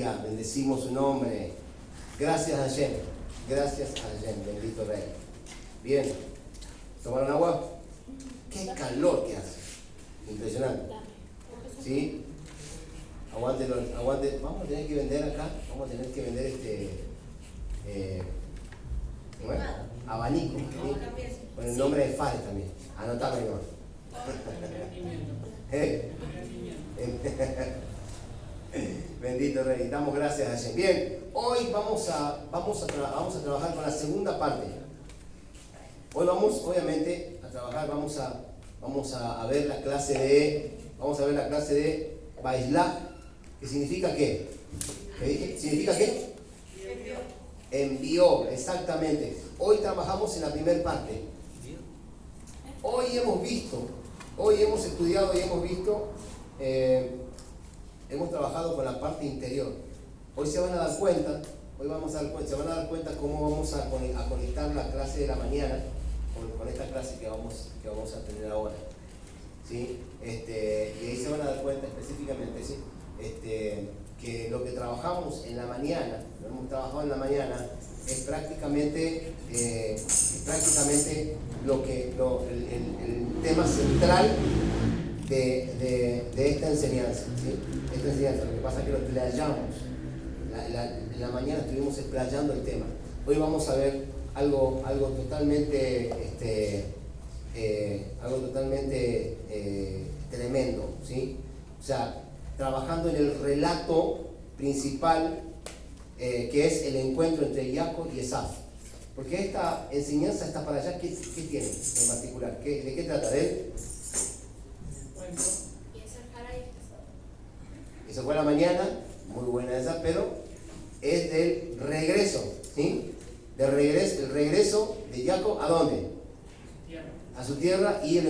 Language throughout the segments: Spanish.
Aleluya, bendecimos su nombre. Gracias a Hashem, bendito Rey. Bien, ¿tomaron agua? Qué calor que hace, impresionante. ¿Sí? Aguante, vamos a tener que vender acá, bueno, abanico, ¿sí? Con el nombre de Fares también, anotame nomás. Bendito Rey, damos gracias a Hashem. Bien, hoy vamos a trabajar con la segunda parte. Hoy obviamente, a trabajar, vamos a ver la clase de Baishlach, que significa ¿qué? ¿Qué dije? ¿Significa qué? Envió, exactamente. Hoy trabajamos en la primera parte. Hoy hemos estudiado y hemos visto, hemos trabajado con la parte interior. Hoy se van a dar cuenta cómo vamos a conectar la clase de la mañana con esta clase que vamos a tener ahora. ¿Sí? Y ahí se van a dar cuenta específicamente, ¿sí? Que lo que trabajamos en la mañana, es prácticamente el tema central de esta enseñanza, ¿sí? Lo que pasa es que lo explayamos. En la mañana estuvimos explayando el tema. Hoy vamos a ver algo totalmente tremendo, ¿sí? O sea, trabajando en el relato principal, que es el encuentro entre Jacob y Esaf. Porque esta enseñanza está para allá, ¿qué tiene en particular? ¿De qué trata? ¿De él? Eso fue la mañana, muy buena esa, pero es del regreso, ¿sí? El regreso de Jacob, ¿a dónde? A su tierra, y el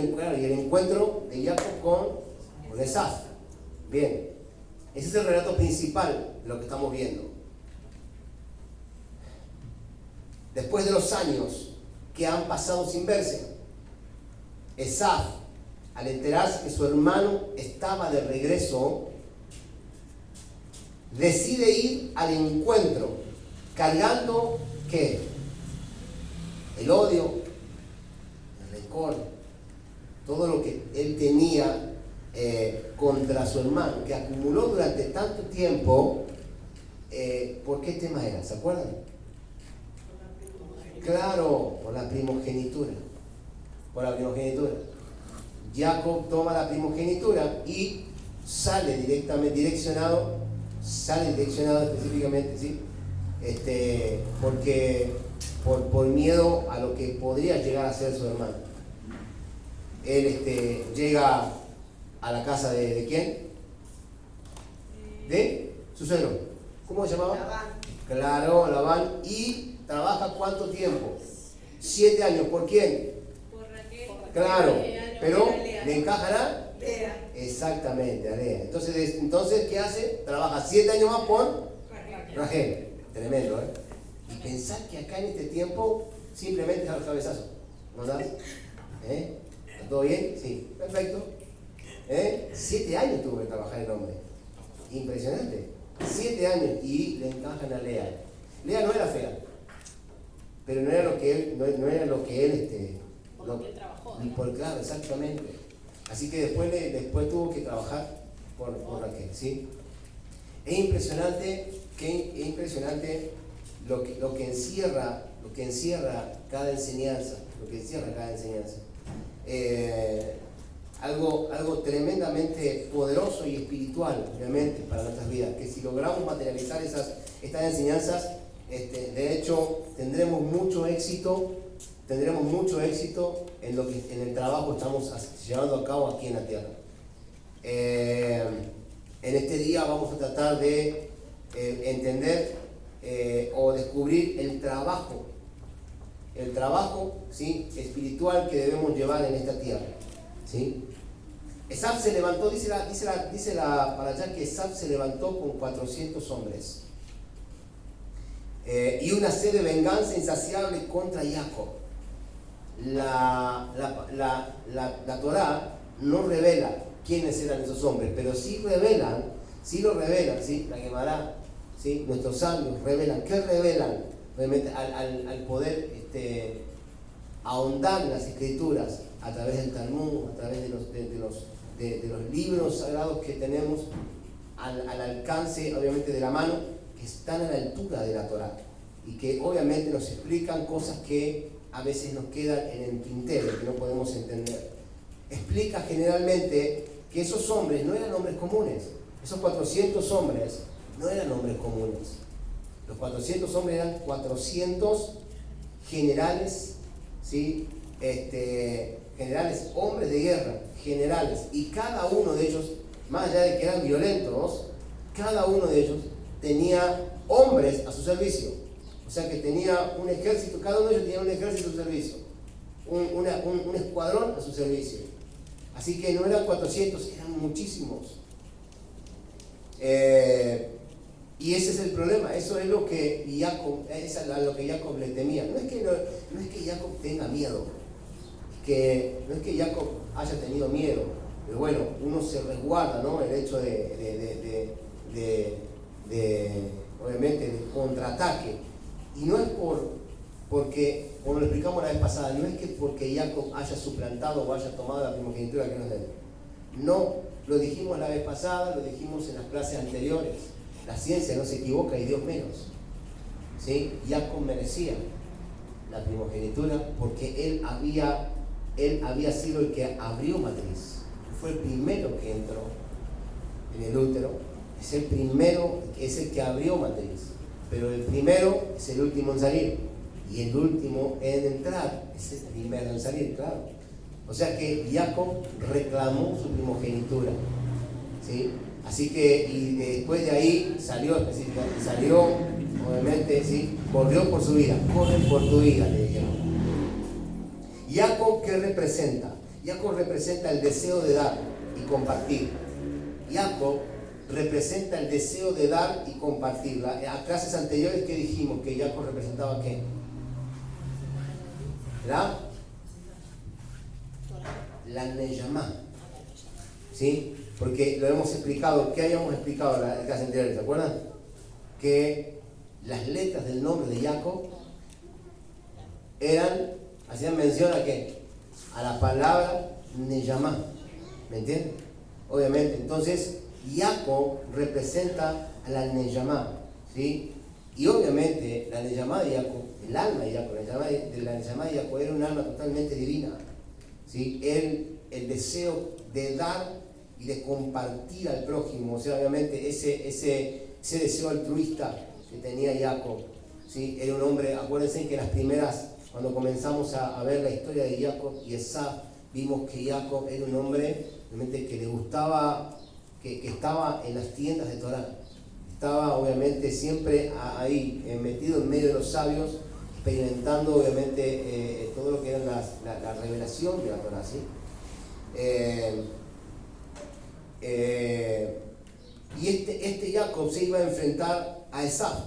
encuentro de Jacob con Esaf. Bien, ese es el relato principal de lo que estamos viendo. Después de los años que han pasado sin verse, Esaf, al enterarse que su hermano estaba de regreso, decide ir al encuentro, cargando ¿qué? El odio, el rencor, todo lo que él tenía contra su hermano, que acumuló durante tanto tiempo. ¿Por qué tema era? ¿Se acuerdan? Claro, por la primogenitura. Jacob toma la primogenitura y sale direccionado específicamente, ¿sí? Porque por miedo a lo que podría llegar a ser su hermano. Él llega a la casa de ¿quién? De su suegro. ¿Cómo se llamaba? Labán. Claro, Labán. Y trabaja ¿cuánto tiempo? 7 años. ¿Por quién? Por Raquel. Claro, pero Lea. ¿le encajará? Lea. Exactamente, a Lea. Entonces, ¿qué hace? Trabaja 7 años más por Rachel. Tremendo, ¿eh? Y pensar que acá en este tiempo simplemente es al cabezazo. ¿No sabes? ¿Está todo bien? Sí, perfecto. 7 años tuvo que trabajar el hombre. Impresionante. 7 años y le encajan a Lea. Lea no era fea, pero no era lo que él, Por lo que él trabajó, ¿no? claro, exactamente. Así que después tuvo que trabajar por Raquel, ¿sí? Es impresionante lo que encierra cada enseñanza, algo tremendamente poderoso y espiritual, realmente, para nuestras vidas, que si logramos materializar estas enseñanzas, de hecho, tendremos mucho éxito en el trabajo que estamos llevando a cabo aquí en la tierra. En este día vamos a tratar de entender o descubrir el trabajo, ¿sí? espiritual que debemos llevar en esta tierra, ¿sí? Esaf se levantó, dice la para allá que Esaf se levantó con 400 hombres y una sed de venganza insaciable contra Jacob. La Torá no revela quiénes eran esos hombres, pero sí lo revelan, ¿sí? La Gemara ¿sí? Nuestros sabios revelan. ¿Qué revelan? Obviamente al poder ahondar en las escrituras a través del Talmud, a través de los libros sagrados que tenemos al alcance, obviamente, de la mano, que están a la altura de la Torá y que obviamente nos explican cosas que a veces nos quedan en el tintero, que no podemos entender. Explica generalmente que esos hombres no eran hombres comunes. Esos 400 hombres no eran hombres comunes. Los 400 hombres eran 400 generales, ¿sí? Generales, hombres de guerra, generales. Y cada uno de ellos, más allá de que eran violentos, cada uno de ellos tenía hombres a su servicio. O sea que tenía un ejército, cada uno de ellos tenía un ejército a su servicio. Un escuadrón a su servicio. Así que no eran 400, eran muchísimos. Y ese es el problema, eso es lo que Jacob le temía. No es que Jacob tenga miedo, no es que Jacob haya tenido miedo, pero bueno, uno se resguarda, ¿no? El hecho obviamente, de contraataque. Y no es porque, como lo explicamos la vez pasada, no es que porque Jacob haya suplantado o haya tomado la primogenitura que no es de él. No, lo dijimos la vez pasada, lo dijimos en las clases anteriores. La ciencia no se equivoca y Dios menos. ¿Sí? Jacob merecía la primogenitura porque él había sido el que abrió matriz. Fue el primero que entró en el útero. Es el primero, es el que abrió matriz. Pero el primero es el último en salir. Y el último en entrar es el primero en salir, claro. O sea que Jacob reclamó su primogenitura. ¿Sí? Así que, y después de ahí salió obviamente, ¿sí? Corrió por su vida. Corre por tu vida, le dijeron. Jacob, ¿qué representa? Jacob representa el deseo de dar y compartir. Jacob representa el deseo de dar y compartir. A clases anteriores, ¿qué dijimos? Que Jacob representaba ¿qué? La Neyamá. ¿Sí? Porque lo hemos explicado. ¿Qué habíamos explicado en la clase anterior? ¿Se acuerdan? Que las letras del nombre de Jacob hacían mención ¿a qué? A la palabra Neyamá. ¿Me entienden? Obviamente. Entonces, Jacob representa a la Neyamá. ¿Sí? Y obviamente, la Neyamá de Jacob, el alma de Jacob, la Neyamá de Jacob era un alma totalmente divina. ¿Sí? El deseo de dar y de compartir al prójimo, o sea, obviamente ese deseo altruista que tenía Jacob, ¿sí? Era un hombre, acuérdense que cuando comenzamos a ver la historia de Jacob y Esaf, vimos que Jacob era un hombre realmente que le gustaba, que estaba en las tiendas de Torá, estaba obviamente siempre ahí, metido en medio de los sabios, experimentando obviamente todo lo que era la revelación de la Torá, ¿sí? Y este Jacob se iba a enfrentar a Esaf,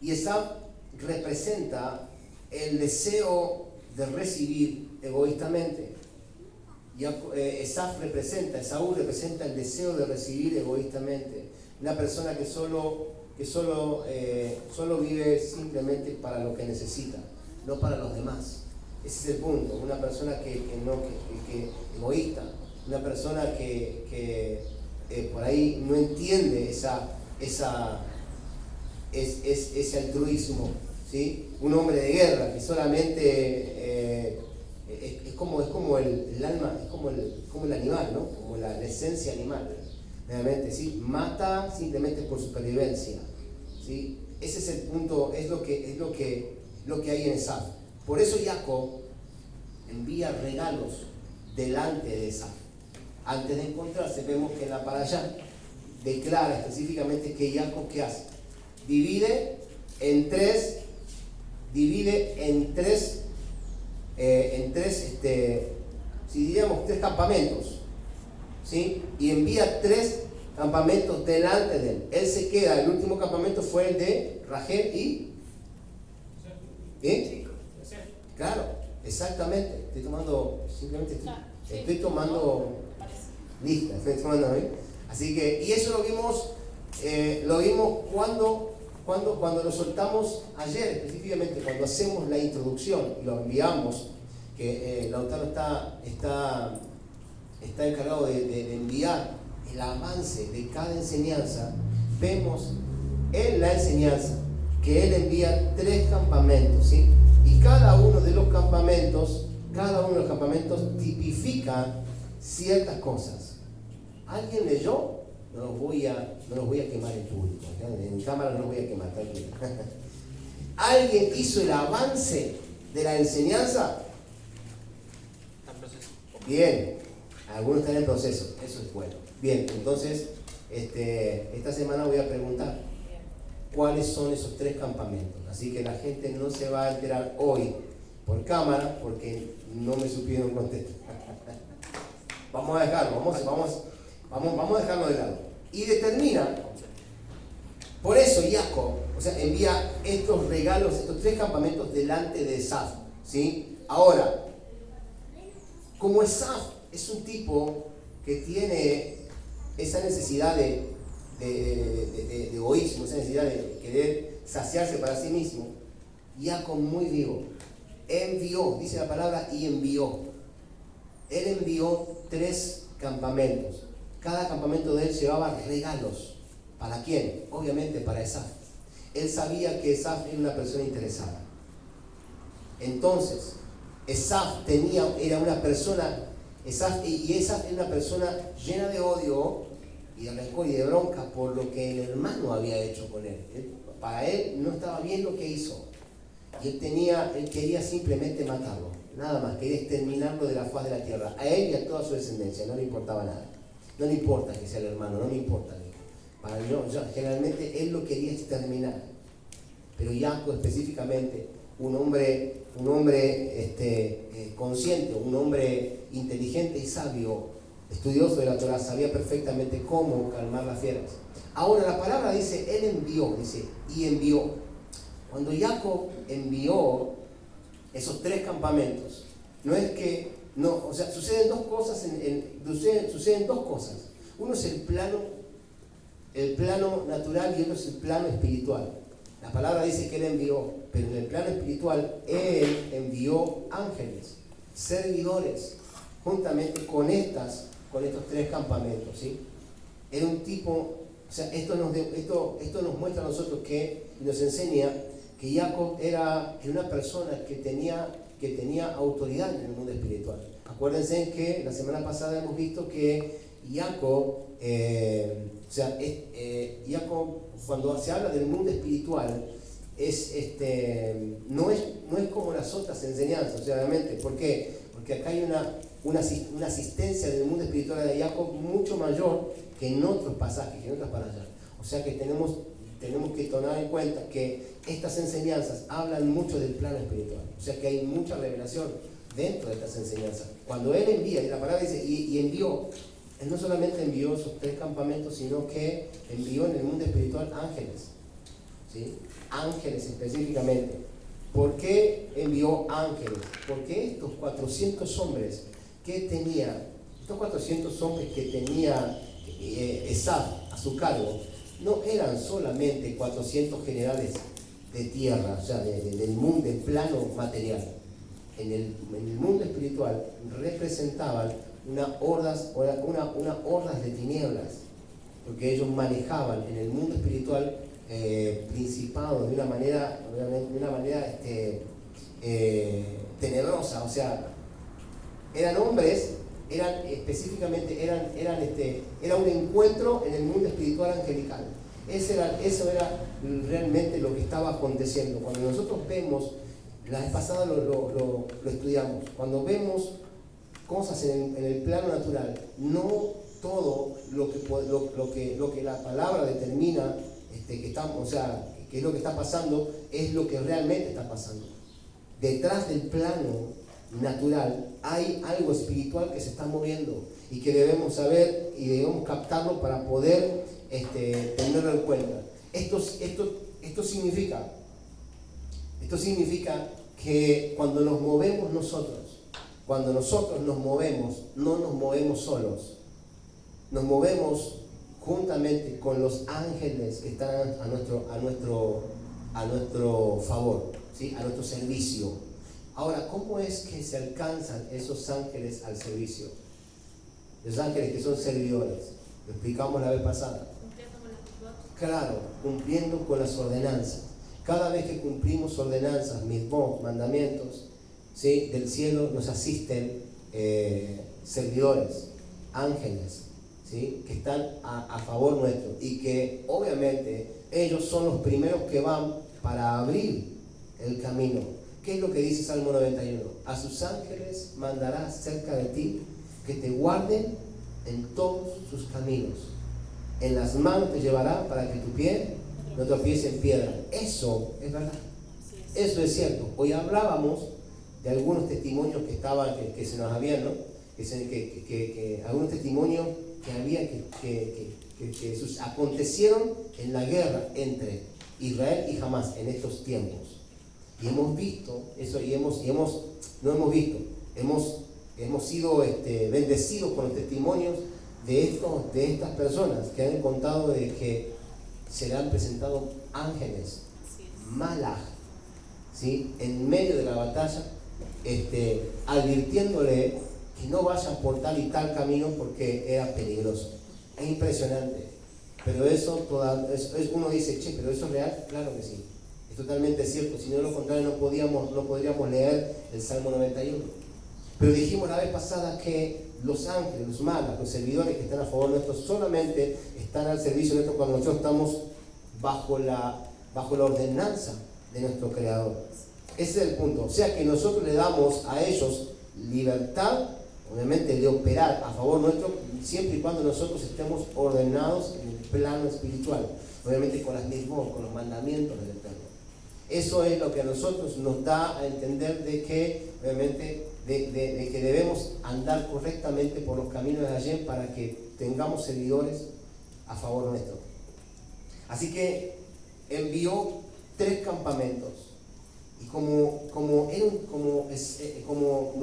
y Esaf representa el deseo de recibir egoístamente. Esaú representa el deseo de recibir egoístamente, una persona que solo vive simplemente para lo que necesita, no para los demás. Ese es el punto, una persona que egoísta, una persona que por ahí no entiende ese altruismo, ¿sí? Un hombre de guerra que solamente es como el alma, es como el animal, ¿no? Como la esencia animal, realmente, ¿sí? Mata simplemente por supervivencia, ¿sí? Ese es el punto, es lo que hay en Esaf. Por eso Jacob envía regalos delante de Esaf. Antes de encontrarse, vemos que en la parashá declara específicamente que Jacob, ¿qué hace? Divide en tres, si diríamos 3 campamentos, ¿sí? Y envía 3 campamentos delante de él. Él se queda, el último campamento fue el de Rachel y... ¿Eh? Claro, exactamente. Estoy tomando lista, estoy tomando, ¿eh? Así que, y eso lo vimos cuando cuando lo soltamos ayer, específicamente cuando hacemos la introducción y lo enviamos, que Lautaro está encargado de enviar el avance de cada enseñanza, vemos en la enseñanza que él envía 3 campamentos, ¿sí? Y cada uno de los campamentos tipifica ciertas cosas. ¿Alguien leyó? No los voy a quemar en público, ¿eh? En cámara no los voy a quemar, tranquilo. ¿Alguien hizo el avance de la enseñanza? Bien, algunos están en proceso, eso es bueno. Bien, entonces, esta semana voy a preguntar cuáles son esos 3 campamentos. Así que la gente no se va a enterar hoy por cámara porque no me supieron contestar. Vamos a dejarlo, vamos a dejarlo de lado. Y determina, por eso Jacob, envía estos regalos, estos 3 campamentos delante de Esaf, ¿sí? Ahora, como Esaf es un tipo que tiene esa necesidad de egoísmo, esa necesidad de querer saciarse para sí mismo, Jacob muy vivo, envió, dice la palabra, y envió. Él envió 3 campamentos. Cada campamento de él llevaba regalos. ¿Para quién? Obviamente para Esaf. Él sabía que Esaf era una persona interesada. Entonces, Esaf era una persona llena de odio y de rencor y de bronca por lo que el hermano había hecho con él. Para él no estaba bien lo que hizo. Y él quería simplemente matarlo. Nada más, quería exterminarlo de la faz de la tierra. A él y a toda su descendencia, no le importaba nada. No le importa que sea el hermano, no me importa. Generalmente él lo quería exterminar. Pero Jacob específicamente, un hombre consciente, un hombre inteligente y sabio, estudioso de la Torah, sabía perfectamente cómo calmar las fieras. Ahora la palabra dice, él envió, y envió. Cuando Jacob envió esos 3 campamentos, suceden 2 cosas, suceden 2 cosas. Uno es el plano natural y otro es el plano espiritual. La palabra dice que él envió, pero en el plano espiritual él envió ángeles, servidores, juntamente con estos 3 campamentos, ¿sí? Era un tipo, esto nos muestra a nosotros y nos enseña que Jacob era una persona que tenía autoridad en el mundo espiritual. Acuérdense que la semana pasada hemos visto que Jacob, cuando se habla del mundo espiritual, no es como las otras enseñanzas, obviamente. ¿Por qué? Porque acá hay una asistencia del mundo espiritual de Jacob mucho mayor que en otros pasajes, que en otras palabras. O sea que tenemos que tomar en cuenta que estas enseñanzas hablan mucho del plano espiritual. O sea que hay mucha revelación dentro de estas enseñanzas. Cuando él envía, y la palabra dice, y envió, él no solamente envió esos 3 campamentos, sino que envió en el mundo espiritual ángeles, ¿sí? Ángeles específicamente. ¿Por qué envió ángeles? Porque estos 400 hombres que tenía Esaf a su cargo, no eran solamente 400 generales de tierra, del mundo, del plano material. En el mundo espiritual representaban unas hordas de tinieblas, porque ellos manejaban en el mundo espiritual principados de una manera tenebrosa. Era un encuentro en el mundo espiritual angelical. Eso era realmente lo que estaba aconteciendo. Cuando nosotros vemos, la vez pasada lo estudiamos, cuando vemos cosas en el plano natural, no todo lo que la palabra determina que es lo que está pasando, es lo que realmente está pasando. Detrás del plano natural hay algo espiritual que se está moviendo y que debemos saber y debemos captarlo para poder tenerlo en cuenta. Esto significa que cuando nos movemos nosotros nos movemos, no nos movemos solos, nos movemos juntamente con los ángeles que están a nuestro favor, ¿sí? A nuestro servicio. Ahora, ¿cómo es que se alcanzan esos ángeles al servicio? Los ángeles que son servidores. Lo explicamos la vez pasada. Claro, cumpliendo con las ordenanzas. Cada vez que cumplimos ordenanzas, mitzvot, mandamientos, ¿sí? Del cielo nos asisten servidores, ángeles, ¿sí? Que están a favor nuestro y que obviamente ellos son los primeros que van para abrir el camino. ¿Qué es lo que dice Salmo 91? A sus ángeles mandará cerca de ti que te guarden en todos sus caminos. En las manos te llevará para que tu pie no tropiece en piedra. Eso es verdad. Eso es cierto. Hoy hablábamos de algunos testimonios que se nos habían, ¿no? Algunos testimonios que acontecieron en la guerra entre Israel y Hamás en estos tiempos. Y hemos visto eso, hemos sido bendecidos con los testimonios de estas personas que han contado de que se le han presentado ángeles, malaj, ¿sí? En medio de la batalla, advirtiéndole que no vaya por tal y tal camino porque era peligroso. Es impresionante. Pero uno dice, che, pero eso es real. Claro que sí, es totalmente cierto. Si no, lo contrario, no podríamos leer el Salmo 91. Pero dijimos la vez pasada que los ángeles, los malach, los servidores que están a favor nuestro, solamente están al servicio nuestro cuando nosotros estamos bajo la ordenanza de nuestro Creador. Ese es el punto. O sea que nosotros le damos a ellos libertad, obviamente, de operar a favor nuestro, siempre y cuando nosotros estemos ordenados en el plano espiritual, obviamente con las mismas, con los mandamientos del Eterno. Eso es lo que a nosotros nos da a entender de que, obviamente, de que debemos andar correctamente por los caminos de Hashem para que tengamos servidores a favor nuestro. Así que envió 3 campamentos. Y como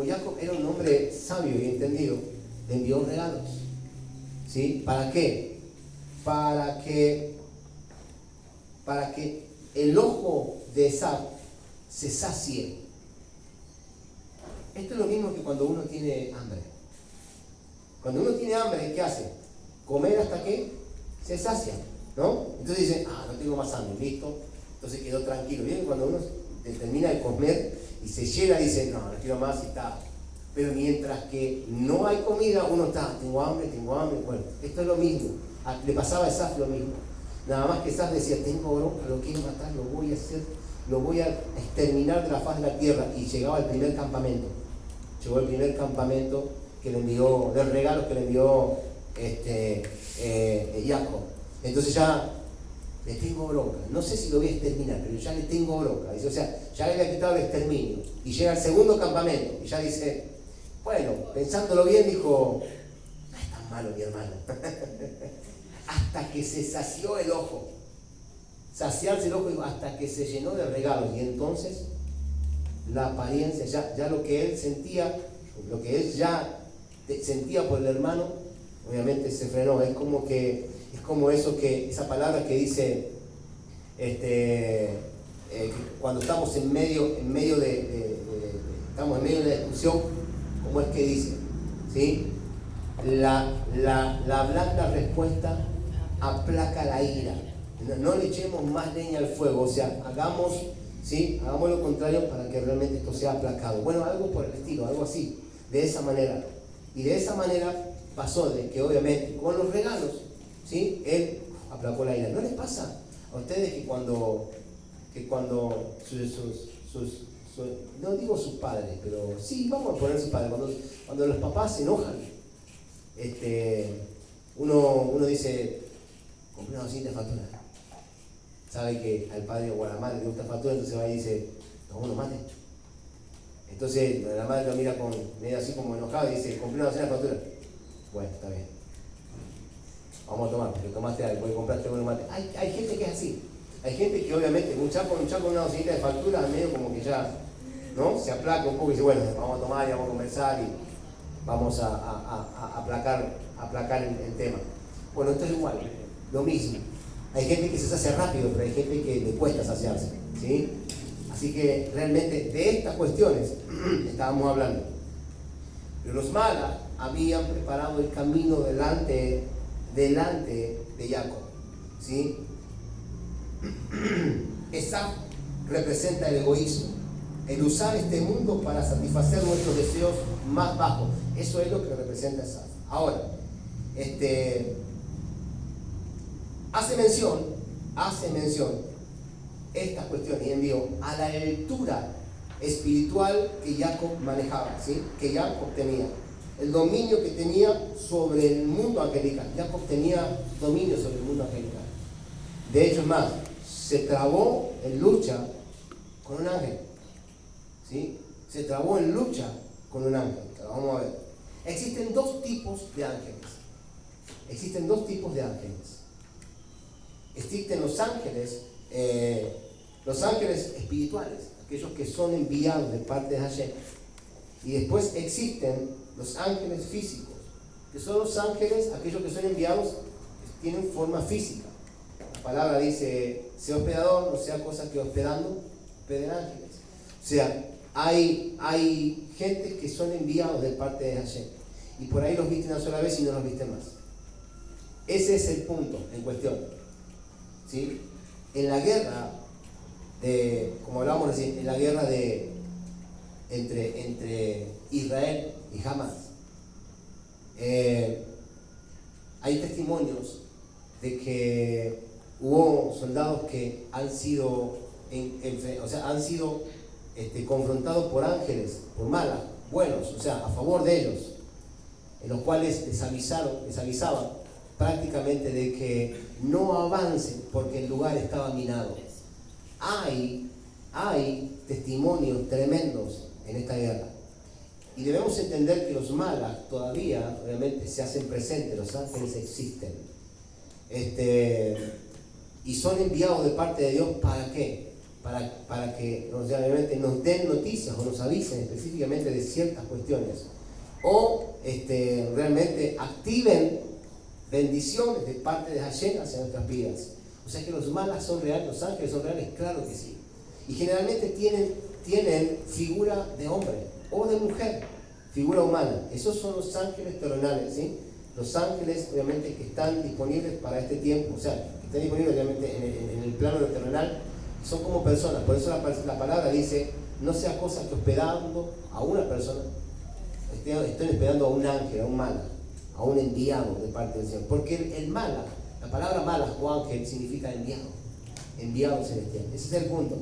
Jacob era un hombre sabio y entendido, le envió regalos. ¿Sí? ¿Para qué? Para que el ojo de Esaú se sacie. Esto es lo mismo que cuando uno tiene hambre. Cuando uno tiene hambre, ¿qué hace? Comer hasta que se sacia, ¿no? Entonces dice, no tengo más hambre, listo. Entonces quedó tranquilo. ¿Bien? Cuando uno termina de comer y se llena, dice, no quiero más y está. Pero mientras que no hay comida, uno está, tengo hambre. Bueno, esto es lo mismo. Le pasaba a Esaú lo mismo. Nada más que Esaú decía, tengo bronca, lo quiero matar, lo voy a hacer, lo voy a exterminar de la faz de la tierra. Y llegaba el primer campamento. Llegó el primer campamento que le envió, de regalos que le envió Jacob. Entonces ya le tengo bronca. No sé si lo voy a exterminar, pero ya le tengo bronca. Dice, o sea, ya le había quitado el exterminio. Y llega el segundo campamento. Y ya dice, bueno, pensándolo bien, dijo, no es tan malo mi hermano. Hasta que se sació el ojo. Saciarse el ojo hasta que se llenó de regalos. Y entonces la apariencia, ya lo que él sentía, por el hermano, obviamente se frenó. Es como esa palabra que dice, cuando estamos en medio de la discusión, ¿cómo es que dice? ¿Sí? La blanda respuesta aplaca la ira. No le echemos más leña al fuego, o sea, hagamos lo contrario para que realmente esto sea aplacado. Bueno, algo por el estilo, algo así, de esa manera. Y de esa manera pasó de que obviamente con los regalos, ¿sí? Él aplacó la ira. ¿No les pasa a ustedes que cuando no digo sus padres, pero sí, vamos a poner sus padres, cuando los papás se enojan, uno dice, compré una cinta de factura. Sabe que al padre o a la madre le gusta factura, entonces va y dice, no mate. Entonces la madre lo mira medio así como enojado y dice, compré una docena de factura. Bueno, está bien. Vamos a tomar, porque tomaste algo, voy a comprarte uno mate. Hay gente que es así. Hay gente que obviamente, un chaco con una docenita de factura, medio como que ya, ¿no? Se aplaca un poco y dice, bueno, vamos a tomar y vamos a conversar y vamos a aplacar el tema. Bueno, esto es igual, lo mismo. Hay gente que se sacia rápido, pero hay gente que le cuesta saciarse, ¿sí? Así que realmente de estas cuestiones estábamos hablando. Pero los malas habían preparado el camino delante de Jacob, ¿sí? Esaf representa el egoísmo, el usar este mundo para satisfacer nuestros deseos más bajos. Eso es lo que representa Esaf. Ahora, hace mención estas cuestiones y envió a la altura espiritual que Jacob manejaba, ¿sí? Que Jacob tenía, el dominio que tenía sobre el mundo angelical. Jacob tenía dominio sobre el mundo angelical. De hecho, es más, se trabó en lucha con un ángel, ¿sí? Se trabó en lucha con un ángel. Vamos a ver. Existen dos tipos de ángeles. Existen los ángeles espirituales, aquellos que son enviados de parte de Hashem. Y después existen los ángeles físicos, que son los ángeles, aquellos que son enviados, que tienen forma física. La palabra dice, sea hospedador, no sea cosa que hospedando, hospeden ángeles. O sea, hay gente que son enviados de parte de Hashem. Y por ahí los viste una sola vez y no los viste más. Ese es el punto en cuestión, ¿sí? En la guerra, como hablábamos recién, en la guerra entre Israel y Hamas, hay testimonios de que hubo soldados que han sido confrontados por ángeles, por malas, buenos, o sea, a favor de ellos, en los cuales les avisaban prácticamente de que no avancen porque el lugar estaba minado. Hay testimonios tremendos en esta guerra. Y debemos entender que los malas todavía, obviamente, se hacen presentes, los ángeles existen. Y son enviados de parte de Dios, ¿para qué? Para que obviamente nos den noticias o nos avisen específicamente de ciertas cuestiones. O realmente activen bendiciones de parte de Hashem hacia nuestras vidas. O sea que los malas son reales, los ángeles son reales, claro que sí. Y generalmente tienen figura de hombre o de mujer, figura humana. Esos son los ángeles terrenales, ¿sí? Los ángeles, obviamente, que están disponibles para este tiempo, o sea, que están disponibles, obviamente, en el plano terrenal, son como personas. Por eso la palabra dice, no sea cosa que hospedando a una persona, estén hospedando a un ángel, a un mala, a un enviado de parte del Señor. Porque el mala, la palabra mala o ángel significa enviado celestial. Ese es el punto,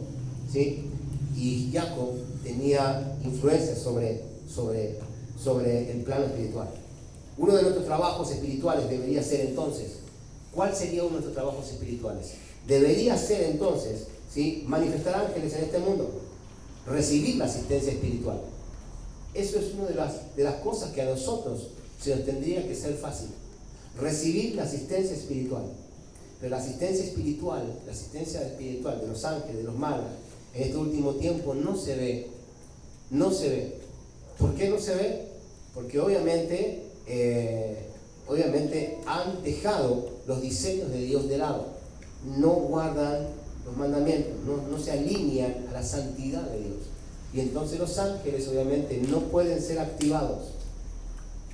¿sí? Y Jacob tenía influencia sobre el plano espiritual. Uno de nuestros trabajos espirituales debería ser entonces, ¿cuál sería uno de nuestros trabajos espirituales? Debería ser entonces, ¿sí?, manifestar ángeles en este mundo, recibir la asistencia espiritual. Eso es una de las cosas que a nosotros se nos tendría que ser fácil, recibir la asistencia espiritual. Pero la asistencia espiritual de los ángeles, de los malos, en este último tiempo no se ve. ¿Por qué no se ve? Porque obviamente han dejado los diseños de Dios de lado, no guardan los mandamientos, no se alinean a la santidad de Dios. Y entonces los ángeles obviamente no pueden ser activados.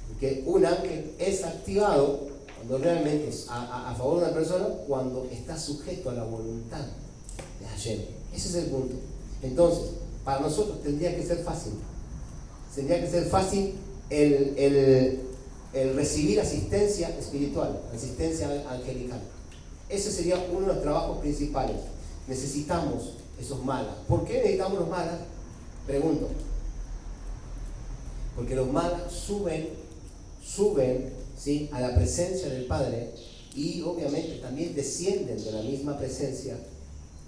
Porque un ángel es activado cuando realmente es a favor de una persona, cuando está sujeto a la voluntad de Hashem. Ese es el punto. Entonces, para nosotros tendría que ser fácil. Tendría que ser fácil el recibir asistencia espiritual, asistencia angelical. Ese sería uno de los trabajos principales. Necesitamos esos malas. ¿Por qué necesitamos los malas? Pregunto. Porque los malas suben, ¿sí?, a la presencia del Padre, y obviamente también descienden de la misma presencia,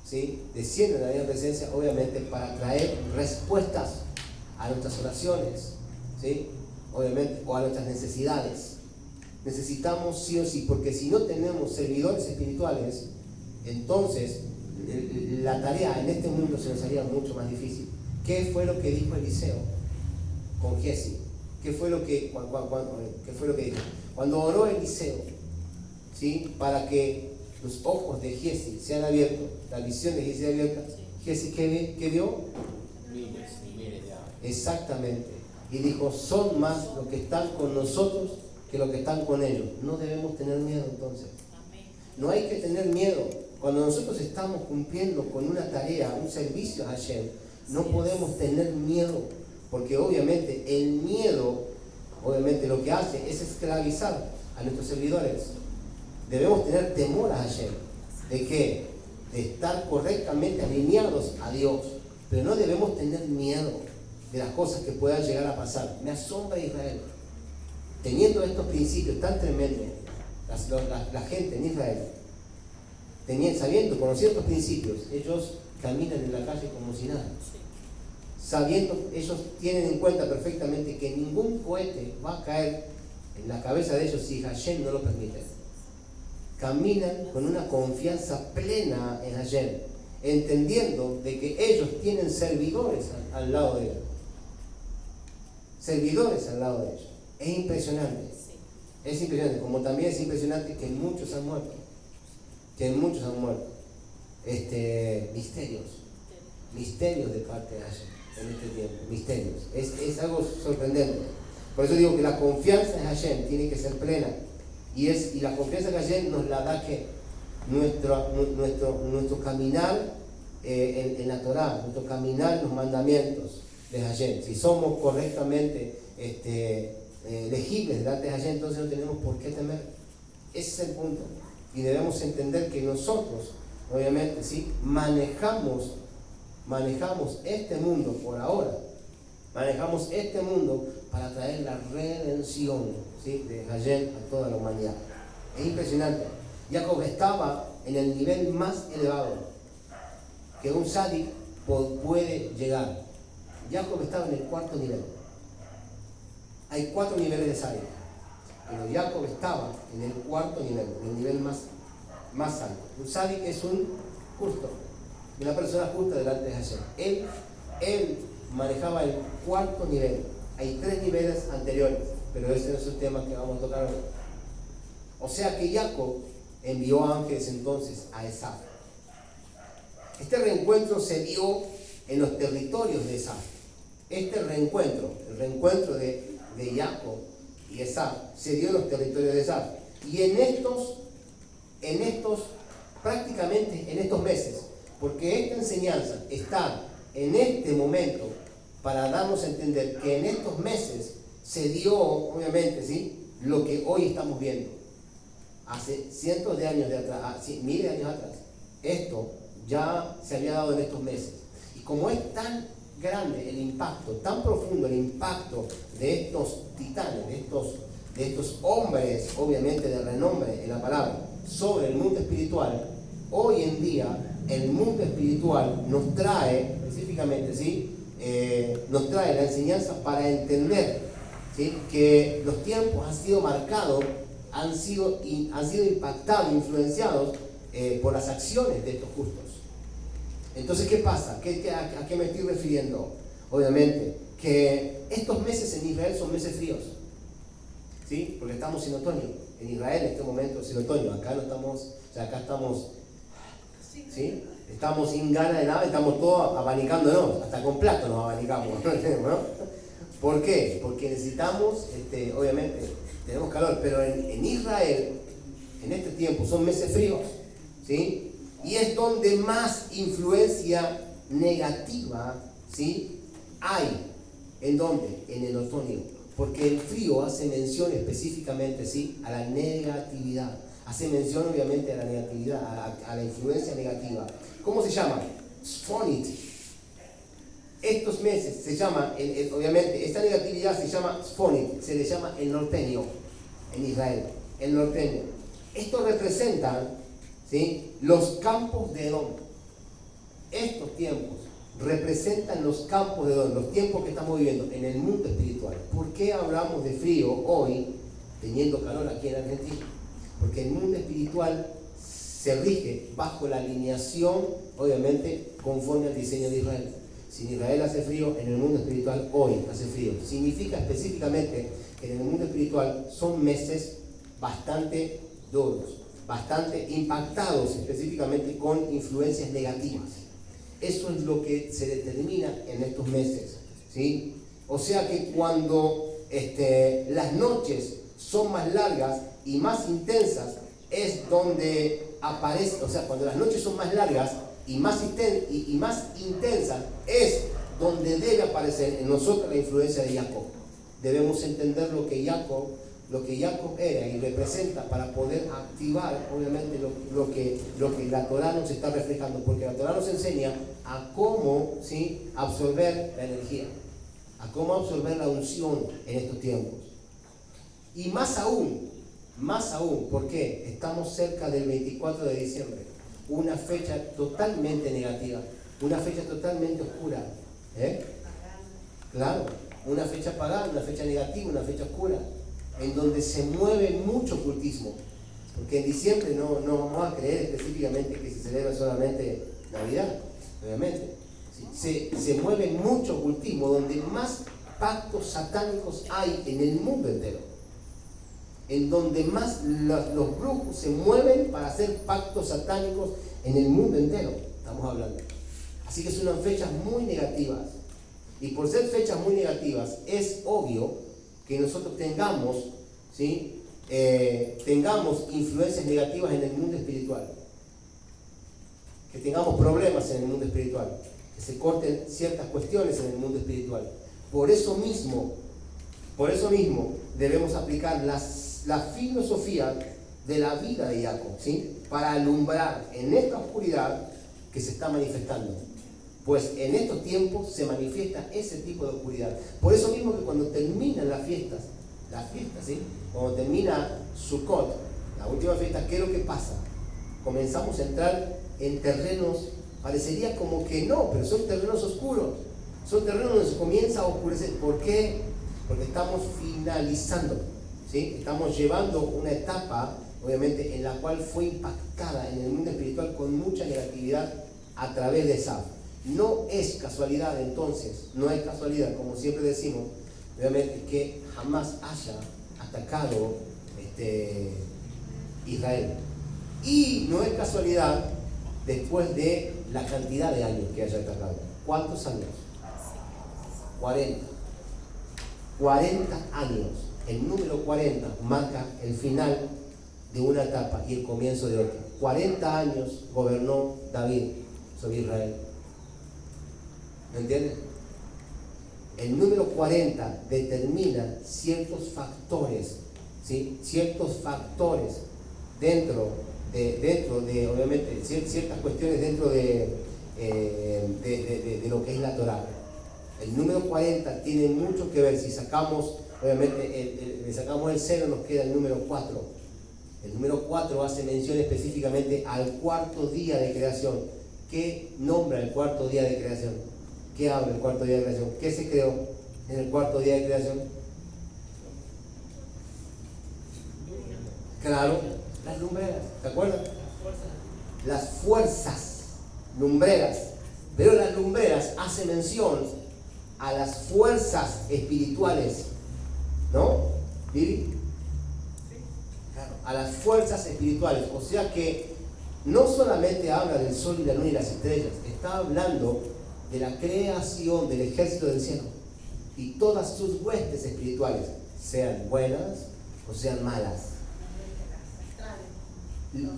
¿sí? Descienden de la misma presencia, obviamente, para traer respuestas a nuestras oraciones, ¿sí?, obviamente, o a nuestras necesidades. Necesitamos sí o sí, porque si no tenemos servidores espirituales, entonces la tarea en este mundo se nos haría mucho más difícil. ¿Qué fue lo que dijo Eliseo con Giezi? ¿Qué fue lo que dijo? Cuando oró Eliseo, ¿sí? Para que los ojos de Giesi sean abiertos, la visión de Giesi sea abierta. Giesi, ¿qué vio? Miles y miles de años. Exactamente. Y dijo, son más los que están con nosotros que los que están con ellos. No debemos tener miedo entonces. No hay que tener miedo. Cuando nosotros estamos cumpliendo con una tarea, un servicio a Hashem, no podemos tener miedo, porque obviamente el miedo, obviamente lo que hace es esclavizar a nuestros servidores. Debemos tener temor a Hashem. ¿De qué? De estar correctamente alineados a Dios, pero no debemos tener miedo de las cosas que puedan llegar a pasar. Me asombra Israel, teniendo estos principios tan tremendos, la gente en Israel, conociendo estos principios, ellos caminan en la calle como si nada. Sabiendo, ellos tienen en cuenta perfectamente que ningún cohete va a caer en la cabeza de ellos si Hashem no lo permite. Caminan con una confianza plena en Hashem, entendiendo de que ellos tienen servidores al lado de ellos. Servidores al lado de ellos. Es impresionante. Es impresionante, como también es impresionante que muchos han muerto. Misterios de parte de Hashem en este tiempo, misterios. Es algo sorprendente. Por eso digo que la confianza en Hashem tiene que ser plena. Y la confianza en Hashem nos la da que nuestro caminar en la Torah, nuestro caminar en los mandamientos de Hashem. Si somos correctamente legibles delante de Hashem, entonces no tenemos por qué temer. Ese es el punto. Y debemos entender que nosotros, obviamente, ¿sí? manejamos este mundo por ahora. Manejamos este mundo para traer la redención, ¿sí? de Hashem a toda la humanidad. Es impresionante. Jacob estaba en el nivel más elevado que un tzadik puede llegar. Jacob estaba en el 4º nivel. Hay 4 niveles de tzadik, pero Jacob estaba en el 4º nivel, en el nivel más alto. Un tzadik es un justo, una persona justa delante de Hashem. Él manejaba el 4º nivel. Hay 3 niveles anteriores, pero ese no es el tema que vamos a tocar hoy. O sea que Jacob envió ángeles entonces a Esaf. Este reencuentro se dio en los territorios de Esaf. El reencuentro de Jacob y Esaf se dio en los territorios de Esaf. Y prácticamente en estos meses, porque esta enseñanza está en este momento para darnos a entender que en estos meses se dio, obviamente, ¿sí? Lo que hoy estamos viendo. Hace cientos de años de atrás, miles de años atrás, esto ya se había dado en estos meses. Y como es tan grande el impacto, tan profundo el impacto de estos titanes, de estos hombres, obviamente de renombre en la palabra, sobre el mundo espiritual, hoy en día el mundo espiritual nos trae, específicamente, ¿sí? Nos trae la enseñanza para entender, ¿sí? que los tiempos han sido marcados, han sido impactados, influenciados por las acciones de estos justos. Entonces, ¿qué pasa? ¿A qué me estoy refiriendo? Obviamente, que estos meses en Israel son meses fríos, ¿sí? Porque estamos en otoño. En Israel en este momento es el otoño. Acá no estamos, o sea, acá estamos, ¿sí? Estamos sin ganas de nada, estamos todos abanicándonos, hasta con plato nos abanicamos, ¿no? ¿Por qué? Porque necesitamos, obviamente, tenemos calor, pero en Israel, en este tiempo, son meses fríos, ¿sí? Y es donde más influencia negativa, ¿sí? hay. ¿En dónde? En el otoño. Porque el frío hace mención específicamente, ¿sí? a la negatividad. Hace mención obviamente a la negatividad, a la influencia negativa. ¿Cómo se llama? Sfonit. Estos meses se llama, obviamente, esta negatividad se llama Sfonit, se le llama el norteño en Israel, el norteño. Esto representa, ¿sí? los campos de Edom. Estos tiempos representan los campos de Edom, los tiempos que estamos viviendo en el mundo espiritual. ¿Por qué hablamos de frío hoy, teniendo calor aquí en Argentina? Porque el mundo espiritual se rige bajo la alineación, obviamente, conforme al diseño de Israel. Si en Israel hace frío, en el mundo espiritual hoy hace frío. Significa específicamente que en el mundo espiritual son meses bastante duros. bastante impactados específicamente con influencias negativas. Eso es lo que se determina en estos meses, ¿sí? O sea que cuando las noches son más largas y más intensas, es donde aparece, o sea, cuando las noches son más largas y más intensas, es donde debe aparecer en nosotros la influencia de Jacob. Debemos entender lo que Jacob era y representa para poder activar, obviamente, lo que la Torá nos está reflejando, porque la Torá nos enseña a cómo, ¿sí?, absorber la energía, a cómo absorber la unción en estos tiempos. Y más aún, ¿por qué? Estamos cerca del 24 de diciembre, una fecha totalmente negativa, una fecha totalmente oscura. Claro, una fecha pagana, una fecha negativa, una fecha oscura, en donde se mueve mucho ocultismo, porque en diciembre no vamos a creer específicamente que se celebra solamente Navidad, obviamente. Se mueve mucho ocultismo, donde más pactos satánicos hay en el mundo entero, en donde más los brujos se mueven para hacer pactos satánicos en el mundo entero, estamos hablando. Así que son unas fechas muy negativas, y por ser fechas muy negativas es obvio que nosotros tengamos, ¿sí?, tengamos influencias negativas en el mundo espiritual, que tengamos problemas en el mundo espiritual, que se corten ciertas cuestiones en el mundo espiritual. Por eso mismo debemos aplicar la filosofía de la vida de Jacob, ¿sí?, para alumbrar en esta oscuridad que se está manifestando. Pues en estos tiempos se manifiesta ese tipo de oscuridad. Por eso mismo que cuando terminan las fiestas, ¿sí?, cuando termina Sukkot, la última fiesta, ¿qué es lo que pasa? Comenzamos a entrar en terrenos, parecería como que no, pero son terrenos oscuros, son terrenos donde se comienza a oscurecer. ¿Por qué? Porque estamos finalizando, ¿sí? Estamos llevando una etapa, obviamente, en la cual fue impactada en el mundo espiritual con mucha negatividad a través de Esaf. No es casualidad, entonces, no es casualidad, como siempre decimos, obviamente, que jamás haya atacado Israel. Y no es casualidad después de la cantidad de años que haya atacado. ¿Cuántos años? 40. 40 años. El número 40 marca el final de una etapa y el comienzo de otra. 40 años gobernó David sobre Israel. ¿Me entiendes? El número 40 determina ciertos factores, ¿sí?, ciertos factores dentro de obviamente, ciertas cuestiones dentro de lo que es la Torá. El número 40 tiene mucho que ver. Si sacamos, obviamente, le sacamos el 0, nos queda el número 4. El número 4 hace mención específicamente al cuarto día de creación. ¿Qué nombra el cuarto día de creación? ¿Qué habla el cuarto día de creación? ¿Qué se creó en el cuarto día de creación? Claro, las lumbreras, ¿te acuerdas? Las fuerzas lumbreras. Pero las lumbreras hacen mención a las fuerzas espirituales, ¿no? ¿Vivi? Claro, a las fuerzas espirituales. O sea que no solamente habla del sol y la luna y las estrellas, está hablando de la creación del ejército del cielo y todas sus huestes espirituales, sean buenas o sean malas.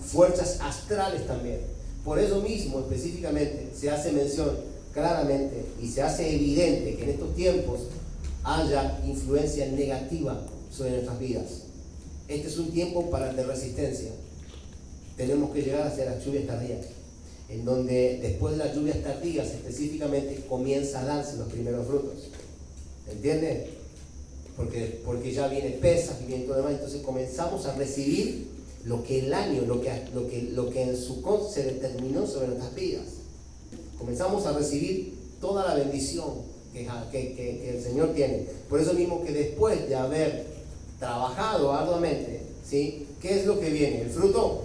Fuerzas astrales también. Por eso mismo específicamente se hace mención claramente y se hace evidente que en estos tiempos haya influencia negativa sobre nuestras vidas. Este es un tiempo de resistencia. Tenemos que llegar hacia las lluvias tardías, en donde después de las lluvias tardías específicamente comienza a darse los primeros frutos. ¿Entiendes? Porque ya viene Pesaj y viene todo demás. Entonces comenzamos a recibir lo que el año, lo que en Sukkot se determinó sobre nuestras vidas. Comenzamos a recibir toda la bendición que el Señor tiene. Por eso mismo que después de haber trabajado arduamente, ¿sí?, ¿qué es lo que viene? ¿El fruto?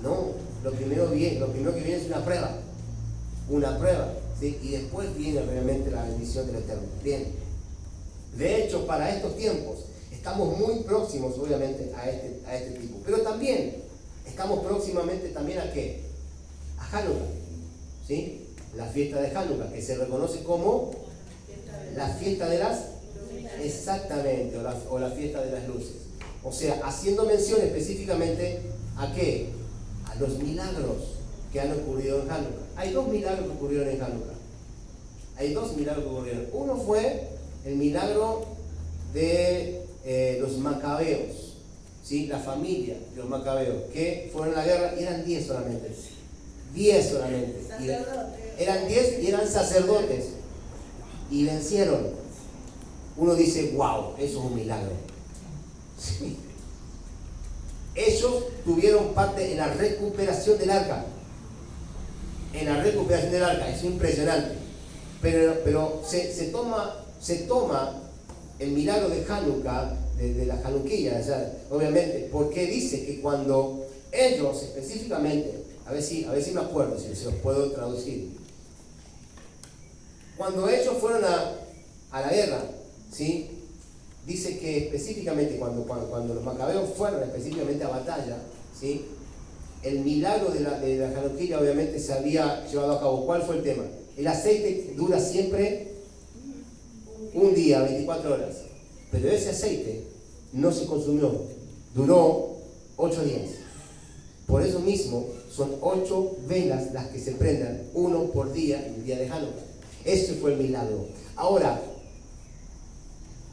No, lo primero que viene es una prueba, ¿sí? Y después viene realmente la bendición del Eterno. Bien. De hecho, para estos tiempos estamos muy próximos, obviamente, a este tipo. Pero también Estamos próximamente también ¿a qué? A Hanukkah, ¿sí? La fiesta de Hanukkah, que se reconoce como la fiesta de las... Exactamente, o la fiesta de las luces. O sea, haciendo mención específicamente ¿a qué? A los milagros que han ocurrido en Hanukkah. Hay dos milagros que ocurrieron en Hanukkah. Hay dos milagros que ocurrieron. Uno fue el milagro de los macabeos, ¿sí? La familia de los macabeos, que fueron a la guerra y eran 10 solamente. 10 solamente. Eran 10 y eran sacerdotes. Y vencieron. Uno dice, wow, eso es un milagro. ¿Sí? Ellos tuvieron parte en la recuperación del arca. En la recuperación del arca, es impresionante. Pero se toma el milagro de Hanukkah, de la Hanukkilla, o sea, obviamente, porque dice que cuando ellos específicamente, a ver si me acuerdo, si se los puedo traducir, cuando ellos fueron a la guerra, ¿sí? Dice que específicamente cuando los macabeos fueron específicamente a batalla, ¿sí? El milagro de la Hanukkilla obviamente se había llevado a cabo. ¿Cuál fue el tema? El aceite dura siempre un día, 24 horas. Pero ese aceite no se consumió. Duró 8 días. Por eso mismo son 8 velas las que se prendan, uno por día en el día de Hanukkah. Ese fue el milagro. Ahora,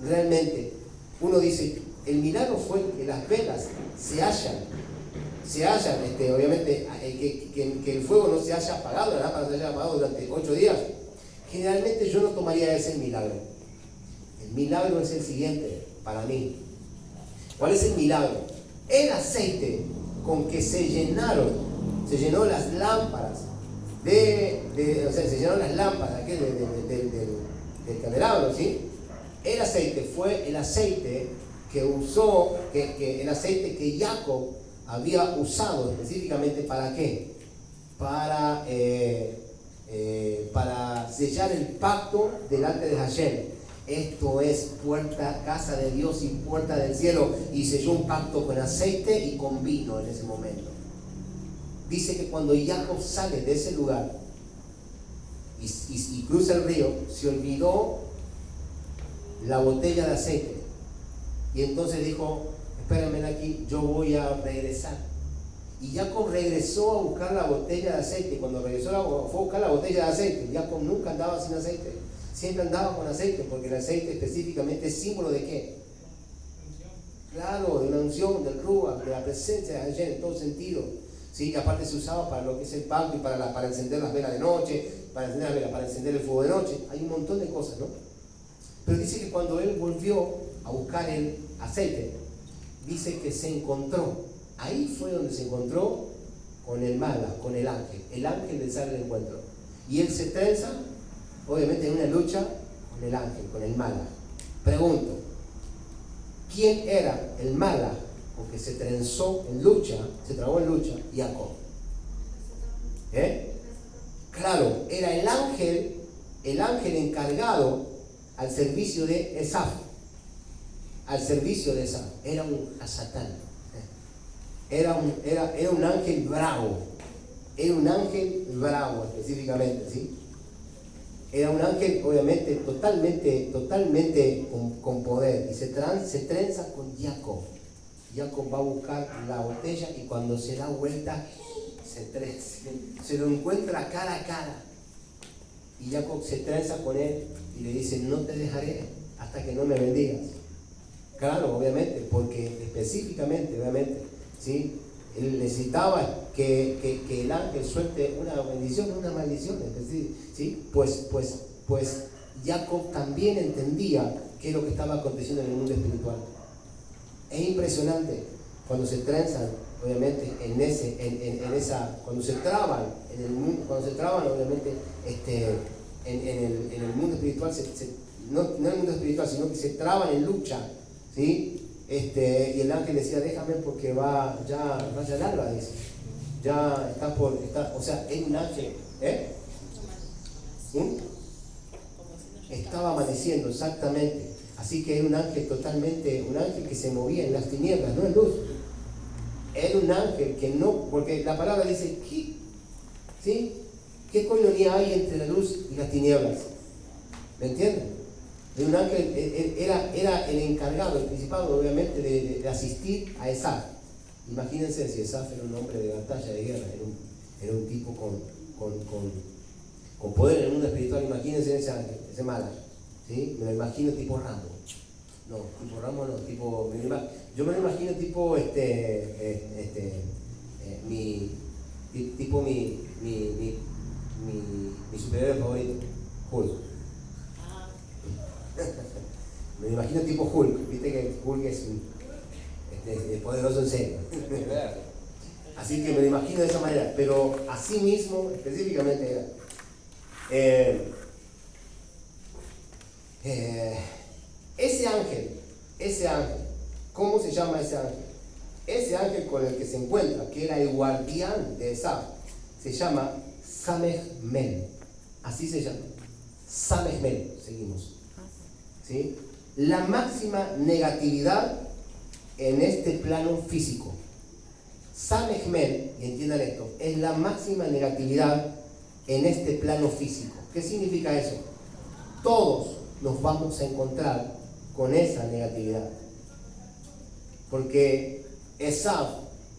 realmente, uno dice, el milagro fue que las velas se hallan, obviamente, que el fuego no se haya apagado, la lámpara se haya apagado durante 8 días. Generalmente yo no tomaría ese milagro. El milagro es el siguiente, para mí. ¿Cuál es el milagro? El aceite con que se llenó las lámparas, se llenaron las lámparas del candelabro, ¿sí? El aceite fue el aceite que usó, el aceite que Jacob había usado específicamente ¿para qué? Para sellar el pacto delante de Hashem. Esto es puerta, casa de Dios y puerta del cielo. Y selló un pacto con aceite y con vino en ese momento. Dice que cuando Jacob sale de ese lugar y cruza el río, se olvidó la botella de aceite. Y entonces dijo, espérenme aquí, yo voy a regresar. Y Jacob regresó a buscar la botella de aceite. Cuando regresó fue a buscar la botella de aceite. Jacob nunca andaba sin aceite, siempre andaba con aceite, porque el aceite específicamente es símbolo de ¿qué? Claro, de una unción, del Ruach, de la presencia de Hashem en todo sentido. ¿Sí? Que aparte se usaba para lo que es el pacto y para encender las velas de noche, para encender el fuego de noche. Hay un montón de cosas, ¿no? Pero dice que cuando él volvió a buscar el aceite, dice que se encontró, ahí fue donde se encontró con el Malach, con el ángel le sale al encuentro. Y él se trenza, obviamente en una lucha con el ángel, con el Malach. Pregunto, ¿quién era el Malach con que se trenzó en lucha, se trabó en lucha? Jacob. Claro, era el ángel encargado al servicio de Esaf. Era un Hasatán. Era un ángel bravo. Era un ángel bravo específicamente, ¿sí? Era un ángel obviamente totalmente con poder. Y se trenza con Jacob. Jacob va a buscar la botella y cuando se da vuelta se lo encuentra cara a cara. Y Jacob se trenza con él y le dice, no te dejaré hasta que no me bendigas. Claro, obviamente, porque específicamente, obviamente, ¿sí? Él necesitaba que el ángel suelte una bendición, una maldición, ¿sí? Pues Jacob también entendía qué es lo que estaba aconteciendo en el mundo espiritual. Es impresionante cuando se trenzan, obviamente, cuando se traban en el mundo, obviamente, en el mundo espiritual, no en el mundo espiritual, sino que se traban en lucha, ¿sí? Y el ángel decía, déjame porque ya el alba, dice. Ya o sea, es un ángel, Estaba amaneciendo, exactamente. Así que era un ángel un ángel que se movía en las tinieblas, no en luz. Era un ángel que no, porque la palabra dice, ¿sí? ¿Qué coinonía hay entre la luz y las tinieblas? ¿Me entienden? Era un ángel, era el encargado, el principado, obviamente, de asistir a Esaf. Imagínense si Esaf era un hombre de batalla, de guerra, era un tipo con poder en el mundo espiritual. Imagínense ese ángel, ese Malach, ¿sí? Me lo imagino tipo Rambo. No, tipo Rambo no, tipo, yo me lo imagino tipo mi superhéroe favorito, Hulk. Me lo imagino tipo Hulk, viste que Hulk es poderoso en serio. Así que me lo imagino de esa manera, pero así mismo, específicamente era. Ese ángel, ¿cómo se llama ese ángel? Ese ángel con el que se encuentra, que era el guardián de Esaf, se llama Samech-Men. Así se llama. Samech-Men, seguimos. ¿Sí? La máxima negatividad en este plano físico. Samech-Men, y entiendan esto, es la máxima negatividad en este plano físico. ¿Qué significa eso? Todos nos vamos a encontrar con esa negatividad. Porque Esaf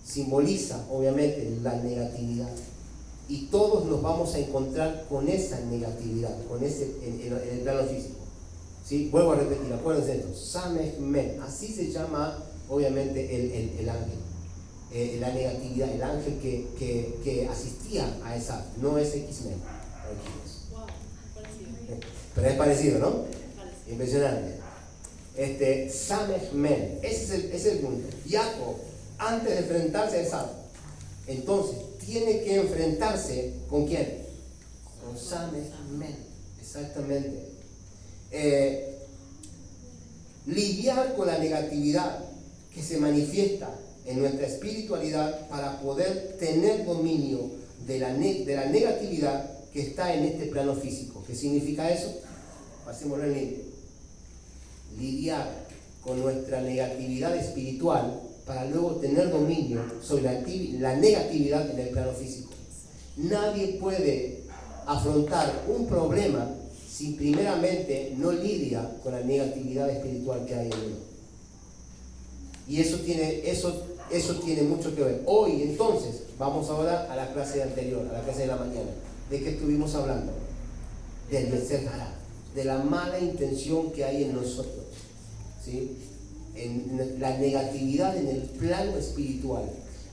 simboliza, obviamente, la negatividad. Y todos nos vamos a encontrar con esa negatividad, en el plano físico. ¿Sí? Vuelvo a repetir, acuérdense de esto. Samech-Men, así se llama, obviamente, el ángel. La negatividad, el ángel que asistía a Esaf, no es X-Men. Wow, parecido. Pero es parecido, ¿no? Impresionante. Samech-Men, ese es el punto. Jacob, antes de enfrentarse a Esaf, entonces tiene que enfrentarse ¿con quién? Con Samech-Men, exactamente. Lidiar con la negatividad que se manifiesta en nuestra espiritualidad para poder tener dominio de la negatividad que está en este plano físico. ¿Qué significa eso? Pasémoslo en línea. Lidiar con nuestra negatividad espiritual para luego tener dominio sobre la negatividad en el plano físico. Nadie puede afrontar un problema si primeramente no lidia con la negatividad espiritual que hay en uno. Y eso tiene mucho que ver. Hoy, entonces, vamos ahora a la clase anterior, a la clase de la mañana. ¿De qué estuvimos hablando? Del Yetzer Hará, de la mala intención que hay en nosotros, ¿sí? En la negatividad en el plano espiritual.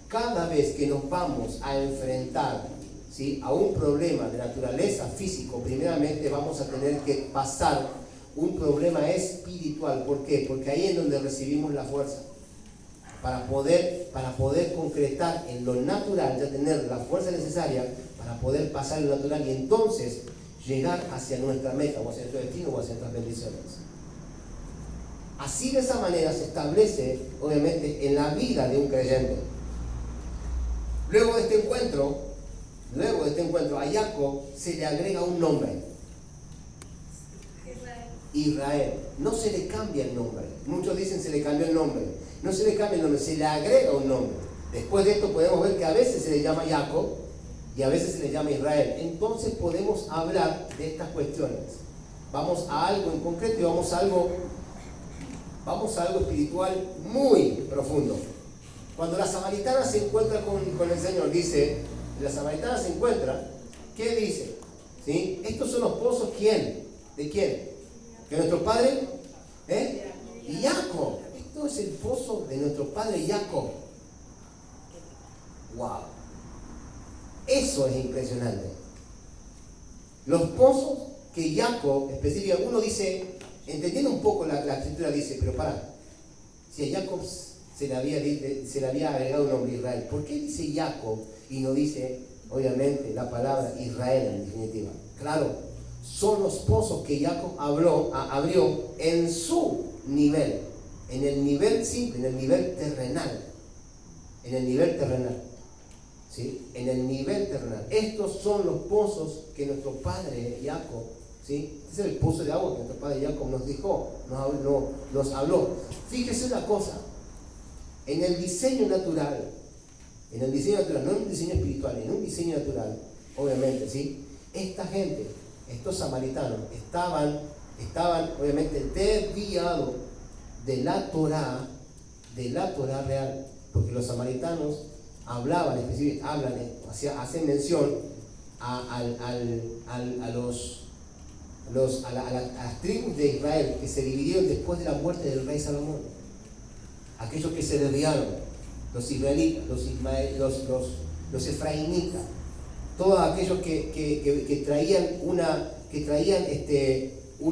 Cada vez que nos vamos a enfrentar, ¿sí?, a un problema de naturaleza físico, primeramente vamos a tener que pasar un problema espiritual. ¿Por qué? Porque ahí es donde recibimos la fuerza. Para poder concretar en lo natural, ya tener la fuerza necesaria para poder pasar lo natural y entonces llegar hacia nuestra meta, o hacia nuestro destino, o hacia nuestras bendiciones. Así, de esa manera se establece, obviamente, en la vida de un creyente. Luego de este encuentro, a Jacob se le agrega un nombre. Israel. No se le cambia el nombre. Muchos dicen se le cambió el nombre. No se le cambia el nombre, se le agrega un nombre. Después de esto podemos ver que a veces se le llama Jacob y a veces se le llama Israel. Entonces podemos hablar de estas cuestiones. Vamos a algo en concreto y vamos a algo espiritual muy profundo. Cuando la samaritana se encuentra con el Señor, dice, la samaritana se encuentra, ¿qué dice? ¿Sí? Estos son los pozos, ¿quién? ¿De quién? ¿Que nuestro padre? Jacob. Esto es el pozo de nuestro padre Jacob. Wow. Eso es impresionante. Los pozos que Jacob, específicamente, uno dice, entendiendo un poco la escritura, dice, pero si a Jacob se le había agregado un nombre, Israel, ¿por qué dice Jacob y no dice, obviamente, la palabra Israel en definitiva? Claro, son los pozos que Jacob abrió en su nivel, en el nivel simple, en el nivel terrenal. ¿Sí? En el nivel terrenal. Estos son los pozos que nuestro padre Jacob, ¿sí? Este es el pozo de agua que nuestro padre Jacob nos dijo, nos habló. Fíjese una cosa, en el diseño natural, en el diseño natural, no en un diseño espiritual, en un diseño natural, obviamente, ¿sí? Esta gente, estos samaritanos, estaban obviamente desviados de la Torá real, porque los samaritanos hacen mención a las tribus de Israel que se dividieron después de la muerte del rey Salomón. Aquellos que se desviaron, los israelitas, los efraimitas, todos aquellos que traían una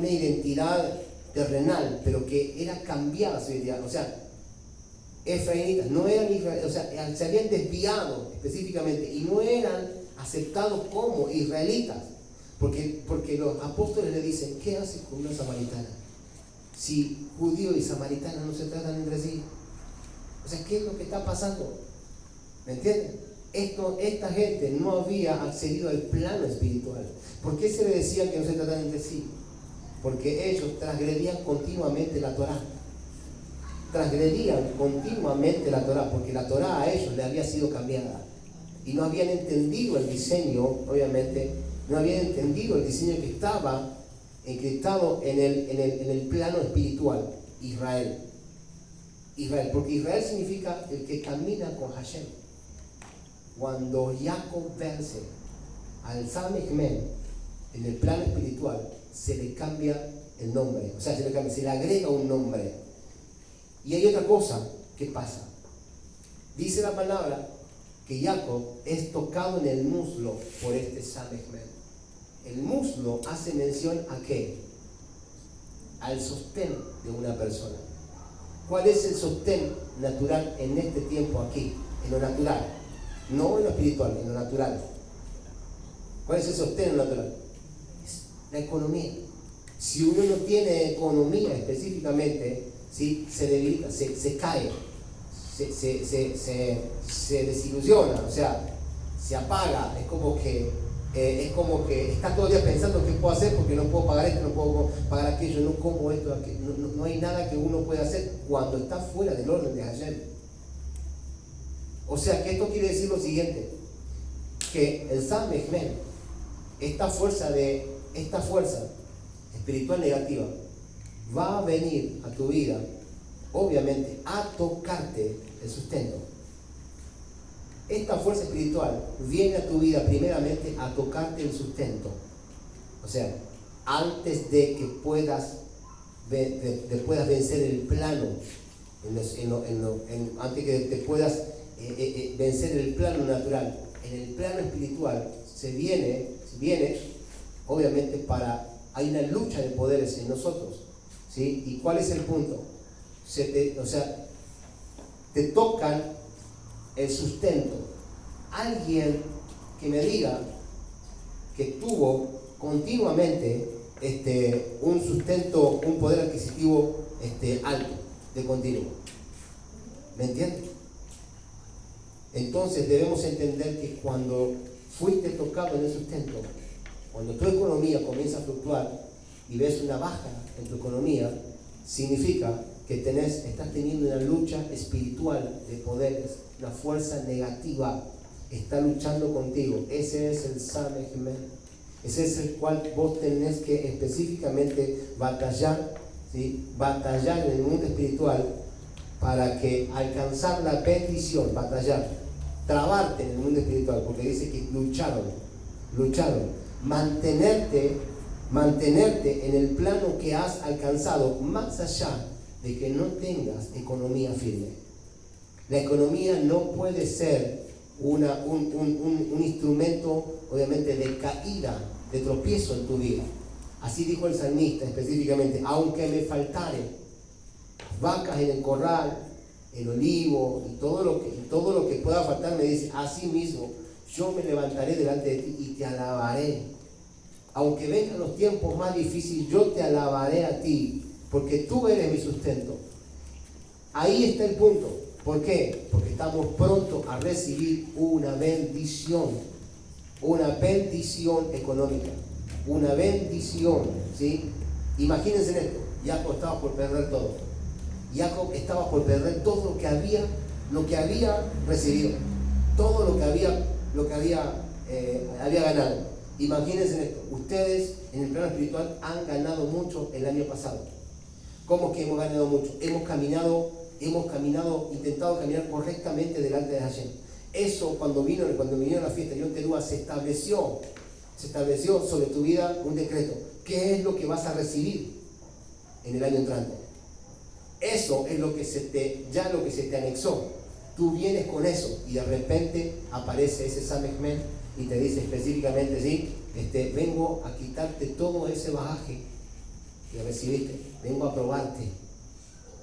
identidad terrenal, pero que era cambiada su identidad. O sea, efraimitas no eran israelitas, o sea, se habían desviado específicamente y no eran aceptados como israelitas, porque los apóstoles le dicen: ¿qué haces con una samaritana? Si judío y samaritana no se tratan entre sí. O sea, ¿qué es lo que está pasando? ¿Me entienden? Esta gente no había accedido al plano espiritual. ¿Por qué se le decía que no se tratan entre sí? Porque ellos transgredían continuamente la Torá. Transgredían continuamente la Torá, porque la Torá a ellos le había sido cambiada. Y no habían entendido el diseño, obviamente, no habían entendido el diseño que estaba encriptado en el plano espiritual, Israel, porque Israel significa el que camina con Hashem. Cuando Jacob vence al Samechmen en el plano espiritual, se le cambia el nombre, o sea, se le agrega un nombre. Y hay otra cosa que pasa. Dice la palabra que Jacob es tocado en el muslo por este Samechmen. El muslo hace mención a ¿qué? Al sostén de una persona. ¿Cuál es el sostén natural en este tiempo aquí? En lo natural, no en lo espiritual, en lo natural. ¿Cuál es el sostén en lo natural? Es la economía. Si uno no tiene economía específicamente, ¿sí? Se debilita, se cae, se desilusiona, o sea, se apaga. Es como que está todo el día pensando qué puedo hacer porque no puedo pagar esto, no puedo pagar aquello, no como esto, aquello. No hay nada que uno pueda hacer cuando está fuera del orden de Hashem. O sea que esto quiere decir lo siguiente, que el Samechmen, esta fuerza espiritual negativa, va a venir a tu vida, obviamente, a tocarte el sustento. Esta fuerza espiritual viene a tu vida primeramente a tocarte el sustento. O sea, antes de que puedas vencer el plano, antes que te puedas vencer el plano natural, en el plano espiritual se viene, obviamente, hay una lucha de poderes en nosotros, ¿sí? ¿Y cuál es el punto? Te tocan el sustento. Alguien que me diga que tuvo continuamente un sustento, un poder adquisitivo alto, de continuo. ¿Me entiendes? Entonces debemos entender que cuando fuiste tocado en el sustento, cuando tu economía comienza a fluctuar y ves una baja en tu economía, significa que estás teniendo una lucha espiritual de poderes, una fuerza negativa está luchando contigo. Ese es el Samechmen. Ese es el cual vos tenés que específicamente batallar, ¿sí? Batallar en el mundo espiritual para que alcanzar la bendición, trabarte en el mundo espiritual, porque dice que lucharon, mantenerte en el plano que has alcanzado, más allá de que no tengas economía firme. La economía no puede ser un instrumento, obviamente, de caída, de tropiezo en tu vida. Así dijo el salmista específicamente: aunque me faltare vacas en el corral, el olivo y todo lo que pueda faltar, me dice, así mismo yo me levantaré delante de ti y te alabaré. Aunque vengan los tiempos más difíciles, yo te alabaré a ti, porque tú eres mi sustento. Ahí está el punto. ¿Por qué? Porque estamos prontos a recibir una bendición económica, una bendición, ¿sí? Imagínense en esto: Jacob estaba por perder todo. Jacob estaba por perder todo lo que había recibido. todo lo que había ganado. Imagínense esto, ustedes en el plano espiritual han ganado mucho el año pasado. ¿Cómo que hemos ganado mucho? Hemos caminado, intentado caminar correctamente delante de Hashem. Eso cuando vinieron a la fiesta de Yom Teruah se estableció sobre tu vida un decreto. ¿Qué es lo que vas a recibir en el año entrante? Eso es lo que se te anexó. Tú vienes con eso y de repente aparece ese Samechmen y te dice específicamente, ¿sí? Vengo a quitarte todo ese bagaje que recibiste, vengo a probarte.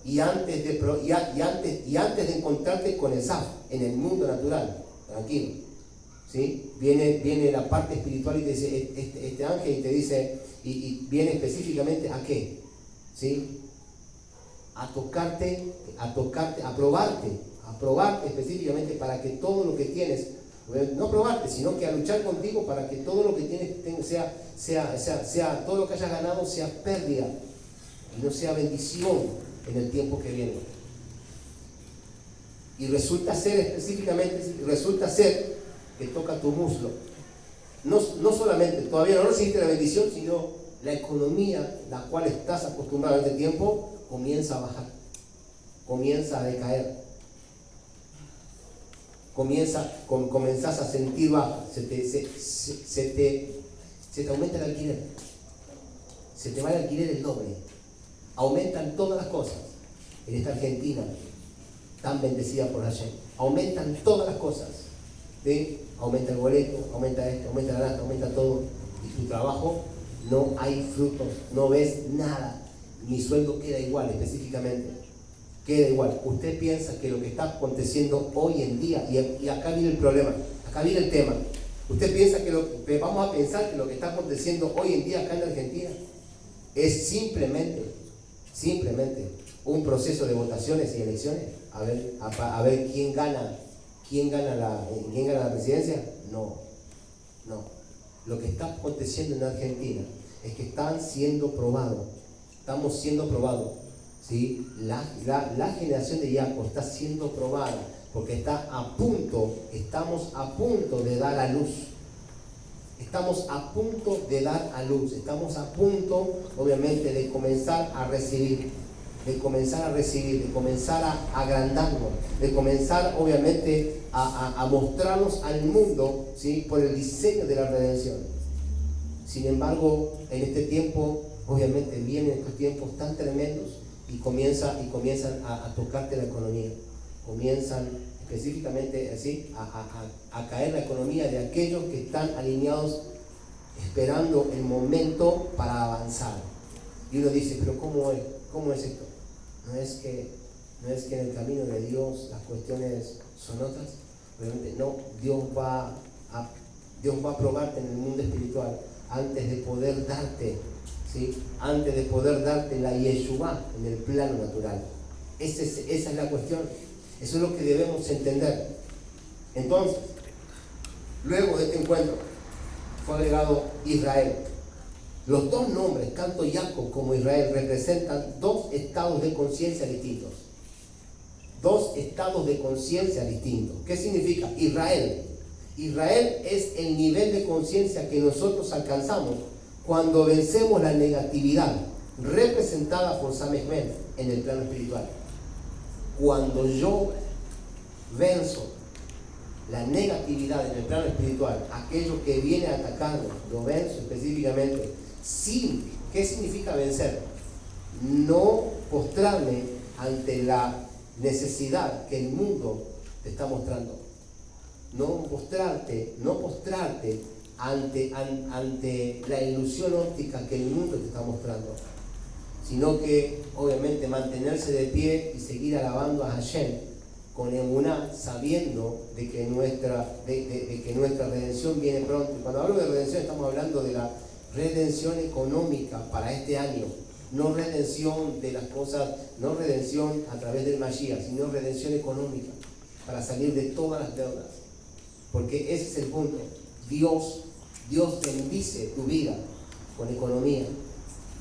Y antes de encontrarte con el Saf en el mundo natural, tranquilo, ¿sí? Viene la parte espiritual y te dice, este ángel y te dice, y viene específicamente ¿a qué? ¿Sí? A tocarte, a probarte específicamente para que todo lo que tienes, no probarte, sino que a luchar contigo para que todo lo que tienes sea todo lo que hayas ganado sea pérdida y no sea bendición en el tiempo que viene. Y resulta ser que toca tu muslo. No solamente, todavía no recibiste la bendición, sino la economía, la cual estás acostumbrado a este tiempo, comienza a bajar, comienza a decaer. Comenzás a sentir baja, se te aumenta el alquiler, se te va el alquiler el doble, aumentan todas las cosas en esta Argentina tan bendecida por Hashem, aumentan todas las cosas, ¿sí? Aumenta el boleto, aumenta esto, aumenta la nafta, aumenta todo, y tu trabajo no hay frutos, no ves nada, mi sueldo queda igual específicamente. Queda igual. Usted piensa que lo que está aconteciendo hoy en día, y acá viene el problema, acá viene el tema. Usted piensa vamos a pensar que lo que está aconteciendo hoy en día acá en Argentina es simplemente un proceso de votaciones y elecciones. A ver quién gana la presidencia. No. Lo que está aconteciendo en Argentina es que estamos siendo probados. ¿Sí? La generación de Jacob está siendo probada porque estamos a punto de dar a luz. Estamos a punto de dar a luz. Estamos a punto, obviamente, de comenzar a recibir, de comenzar a agrandarnos, de comenzar, obviamente, a mostrarnos al mundo, ¿sí? Por el diseño de la redención. Sin embargo, en este tiempo, obviamente, vienen estos tiempos tan tremendos y comienzan a tocarte la economía, comienzan específicamente así a caer la economía de aquellos que están alineados esperando el momento para avanzar. Y uno dice, pero ¿cómo es esto? ¿No es que en el camino de Dios las cuestiones son otras? Obviamente no, Dios va a probarte en el mundo espiritual antes de poder darte, ¿sí? Antes de poder darte la Yeshua en el plano natural. Esa es la cuestión. Eso es lo que debemos entender. Entonces, luego de este encuentro, fue agregado Israel. Los dos nombres, tanto Jacob como Israel, representan dos estados de conciencia distintos. Dos estados de conciencia distintos. ¿Qué significa? Israel. Israel es el nivel de conciencia que nosotros alcanzamos cuando vencemos la negatividad representada por Samechmen en el plano espiritual. Cuando yo venzo la negatividad en el plano espiritual, aquello que viene a atacarnos, lo venzo específicamente. Sí, ¿qué significa vencer? No postrarme ante la necesidad que el mundo te está mostrando. No postrarte ante la ilusión óptica que el mundo te está mostrando, sino que obviamente mantenerse de pie y seguir alabando a Hashem con emuná, sabiendo de que nuestra redención viene pronto. Y cuando hablo de redención estamos hablando de la redención económica para este año, no redención de las cosas, no redención a través del Mashiach, sino redención económica para salir de todas las deudas, porque ese es el punto. Dios bendice tu vida con economía.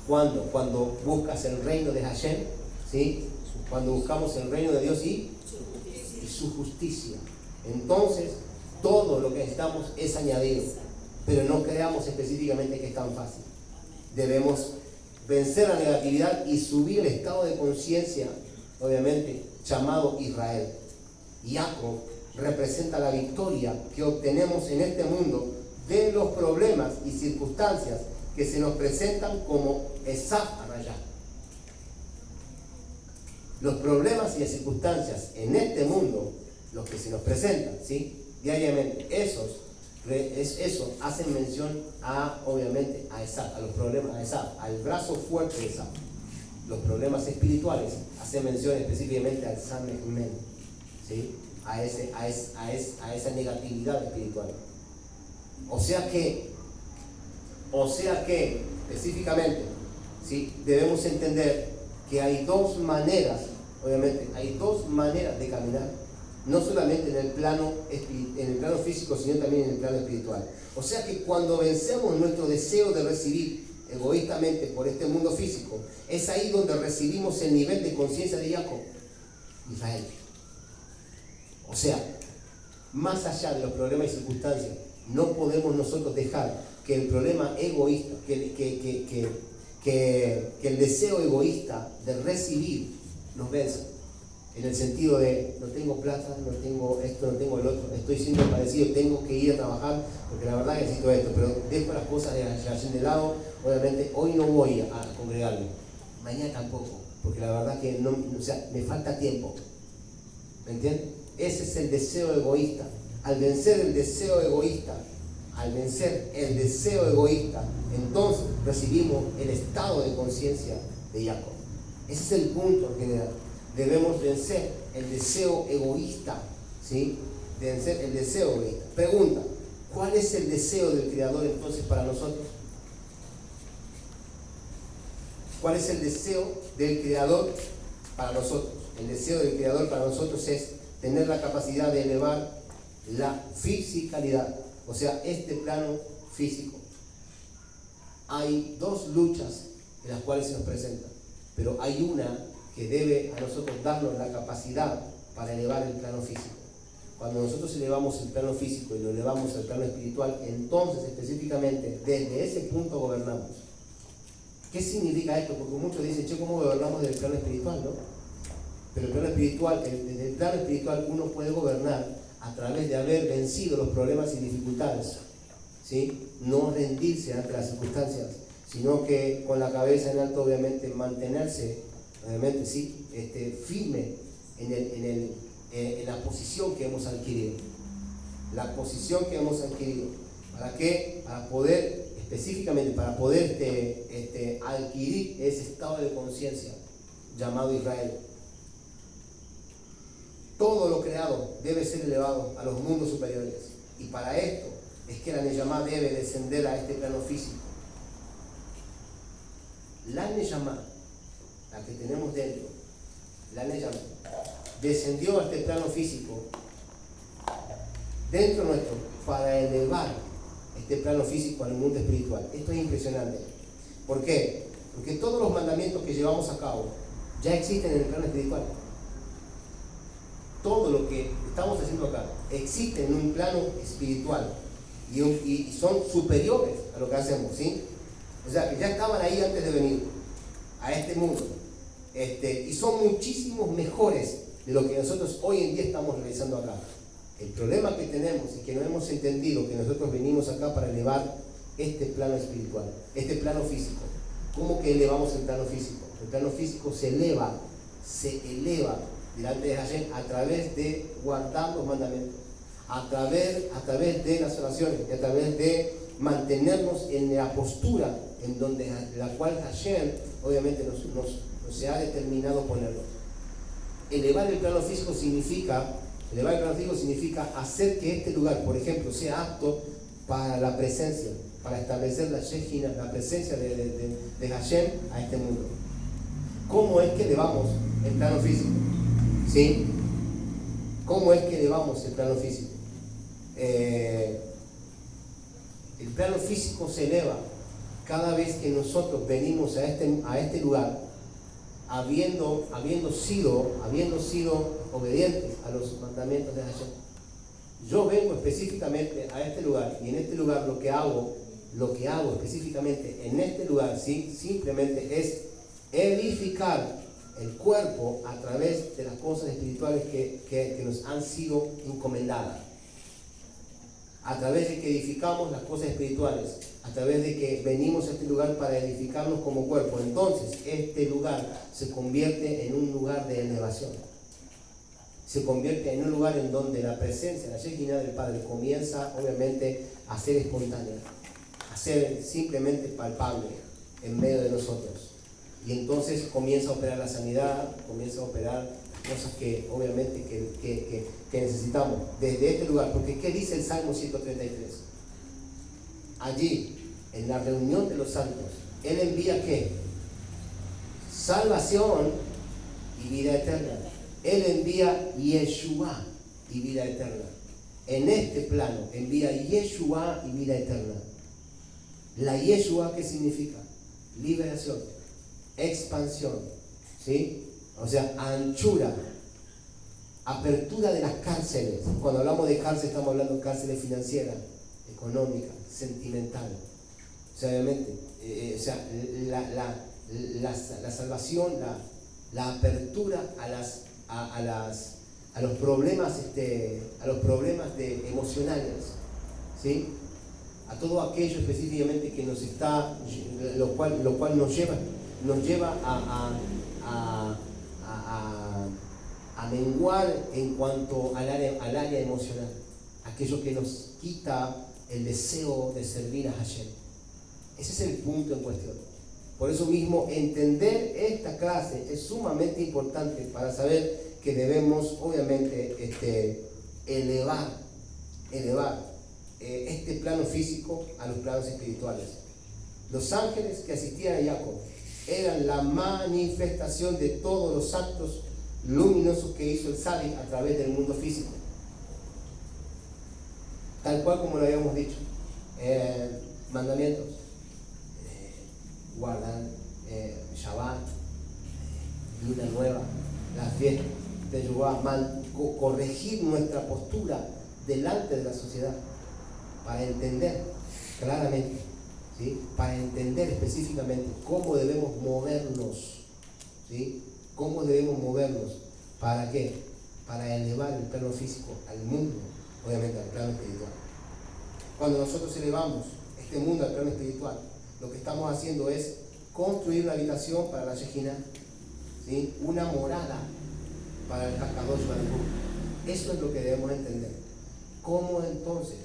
Cuando buscas el reino de Hashem, ¿sí? Cuando buscamos el reino de Dios y su justicia. entonces todo lo que necesitamos es añadido. Pero no creamos específicamente que es tan fácil. Debemos vencer la negatividad y subir el estado de conciencia, obviamente, llamado Israel. Jacob representa la victoria que obtenemos en este mundo de los problemas y circunstancias que se nos presentan como Esaf Arayá. Los problemas y las circunstancias en este mundo, los que se nos presentan, ¿sí?, diariamente, esos hacen mención a, obviamente, a Esaf, a los problemas de Esaf, al brazo fuerte de Esaf. Los problemas espirituales hacen mención específicamente al Samehmed, ¿sí?, a esa negatividad espiritual. O sea que específicamente, ¿sí?, debemos entender que hay dos maneras, obviamente, hay dos maneras de caminar, no solamente en el plano físico, sino también en el plano espiritual. O sea que cuando vencemos nuestro deseo de recibir egoístamente por este mundo físico, es ahí donde recibimos el nivel de conciencia de Jacob, Israel. O sea, más allá de los problemas y circunstancias, no podemos nosotros dejar que el problema egoísta, que el deseo egoísta de recibir nos venza. En el sentido de, no tengo plata, no tengo esto, no tengo el otro, estoy siendo padecido, tengo que ir a trabajar, porque la verdad necesito esto, pero dejo las cosas de lado. Obviamente, hoy no voy a congregarme, mañana tampoco, porque la verdad que no, o sea, me falta tiempo. ¿Me entienden? Ese es el deseo egoísta. Al vencer el deseo egoísta, entonces recibimos el estado de conciencia de Jacob. Ese es el punto general. Debemos vencer el deseo egoísta, ¿sí? Vencer el deseo egoísta. Pregunta, ¿cuál es el deseo del Creador entonces para nosotros? ¿Cuál es el deseo del Creador para nosotros? El deseo del Creador para nosotros es tener la capacidad de elevar la fisicalidad, o sea, este plano físico. Hay dos luchas en las cuales se nos presentan, pero hay una que debe a nosotros darnos la capacidad para elevar el plano físico. Cuando nosotros elevamos el plano físico y lo elevamos al plano espiritual, entonces específicamente desde ese punto gobernamos. ¿Qué significa esto? Porque muchos dicen, che, ¿cómo gobernamos desde el plano espiritual, no? Pero el plano espiritual, desde el plano espiritual uno puede gobernar a través de haber vencido los problemas y dificultades, ¿sí? No rendirse ante las circunstancias, sino que con la cabeza en alto, obviamente, mantenerse, obviamente, sí, firme en la posición que hemos adquirido. La posición que hemos adquirido. ¿Para qué? Para poder, específicamente, para poder adquirir ese estado de conciencia llamado Israel. Todo lo creado debe ser elevado a los mundos superiores. Y para esto es que la Neyamá debe descender a este plano físico. La Neyamá, la que tenemos dentro, la Neyamá, descendió a este plano físico dentro nuestro para elevar este plano físico al mundo espiritual. Esto es impresionante. ¿Por qué? Porque todos los mandamientos que llevamos a cabo ya existen en el plano espiritual. Todo lo que estamos haciendo acá existe en un plano espiritual y son superiores a lo que hacemos, ¿sí? O sea, que ya estaban ahí antes de venir a este mundo, y son muchísimos mejores de lo que nosotros hoy en día estamos realizando acá. El problema que tenemos es que no hemos entendido que nosotros venimos acá para elevar este plano espiritual, este plano físico. ¿Cómo que elevamos el plano físico? El plano físico se eleva delante de Hashem a través de guardar los mandamientos, a través de las oraciones y a través de mantenernos en la postura en donde la cual Hashem obviamente nos se ha determinado ponernos. Elevar el plano físico significa hacer que este lugar, por ejemplo, sea apto para la presencia, para establecer la Shejina, la presencia de Hashem a este mundo. ¿Cómo es que elevamos el plano físico? ¿Sí? ¿Cómo es que elevamos el plano físico? El plano físico se eleva cada vez que nosotros venimos a este lugar habiendo sido obedientes a los mandamientos de Hashem. yo vengo específicamente a este lugar y en este lugar lo que hago específicamente en este lugar, ¿sí? Simplemente es edificar el cuerpo a través de las cosas espirituales que nos han sido encomendadas. A través de que edificamos las cosas espirituales, a través de que venimos a este lugar para edificarnos como cuerpo, entonces este lugar se convierte en un lugar de elevación. Se convierte en un lugar en donde la presencia, la Shekinah del Padre comienza obviamente a ser espontánea, a ser simplemente palpable en medio de nosotros. Y entonces comienza a operar la sanidad, comienza a operar cosas que obviamente que necesitamos desde este lugar. Porque ¿qué dice el Salmo 133? Allí, en la reunión de los santos, Él envía ¿qué? Salvación y vida eterna. Él envía Yeshua y vida eterna. En este plano envía Yeshua y vida eterna. La Yeshua, ¿qué significa? Liberación, expansión, ¿sí? O sea, anchura, apertura de las cárceles. Cuando hablamos de cárcel, estamos hablando de cárceles financieras, económicas, sentimental. O sea, obviamente, la salvación, la apertura a los problemas, emocionales, ¿sí? A todo aquello específicamente que nos está, lo cual nos lleva a menguar en cuanto al área emocional, aquello que nos quita el deseo de servir a Hashem. Ese es el punto en cuestión. Por eso mismo, entender esta clase es sumamente importante para saber que debemos, obviamente, elevar este plano físico a los planos espirituales. Los ángeles que asistían a Jacob eran la manifestación de todos los actos luminosos que hizo el Tzadik a través del mundo físico. Tal cual como lo habíamos dicho. Mandamientos. Guardar Shabbat, luna nueva, la fiesta de Yeshua, corregir nuestra postura delante de la sociedad para entender claramente, ¿sí? Para entender específicamente cómo debemos movernos, ¿sí? Cómo debemos movernos, ¿para qué? Para elevar el plano físico al mundo, obviamente al plano espiritual. Cuando nosotros elevamos este mundo al plano espiritual, lo que estamos haciendo es construir una habitación para la Shekinah, ¿sí? Una morada para el Hakadosh Baruj Hu. Eso es lo que debemos entender. ¿Cómo entonces,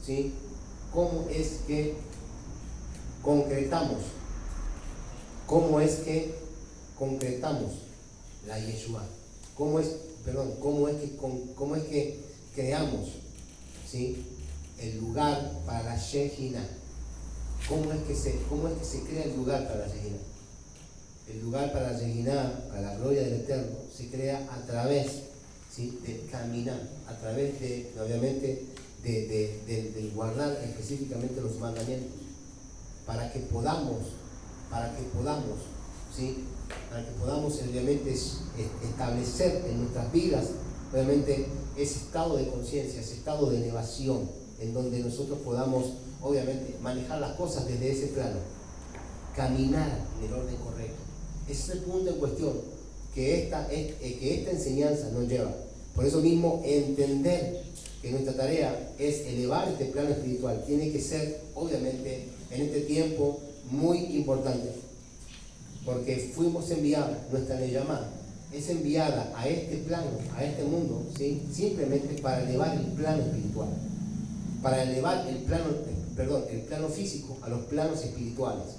¿sí? ¿Cómo es que concretamos? ¿Cómo es la Yeshua? ¿Cómo es que creamos, ¿sí? El lugar para la Shekinah? ¿Cómo es que se crea el lugar para la Shekinah? El lugar para la Shekinah, para la gloria del Eterno, se crea a través, ¿sí? Del caminar, a través de, obviamente, de guardar específicamente los mandamientos, para que podamos, ¿sí? Para que podamos obviamente establecer en nuestras vidas, obviamente, ese estado de conciencia, ese estado de elevación, en donde nosotros podamos, obviamente, manejar las cosas desde ese plano, caminar en el orden correcto. Ese es el punto en cuestión que esta enseñanza nos lleva. Por eso mismo, entender que nuestra tarea es elevar este plano espiritual tiene que ser, obviamente, en este tiempo muy importante, porque fuimos enviados, nuestra Neyamá es enviada a este plano, a este mundo, ¿sí? Simplemente para elevar el plano espiritual, para elevar el plano físico a los planos espirituales.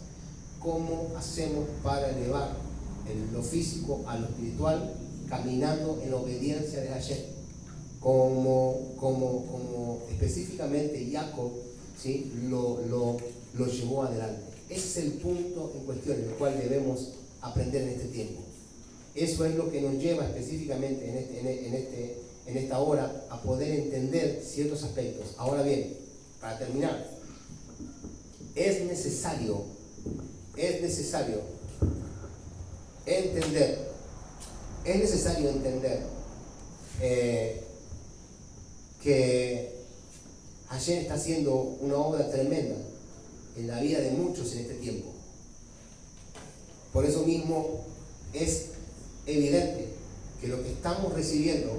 ¿Cómo hacemos para elevar lo físico a lo espiritual? Caminando en obediencia de Hashem, como específicamente Jacob, ¿sí? lo llevó adelante. Ese es el punto en cuestión en el cual debemos aprender en este tiempo. Eso es lo que nos lleva específicamente en esta hora a poder entender ciertos aspectos. Ahora bien, para terminar, es necesario entender que Hashem está haciendo una obra tremenda en la vida de muchos en este tiempo. Por eso mismo es evidente que lo que estamos recibiendo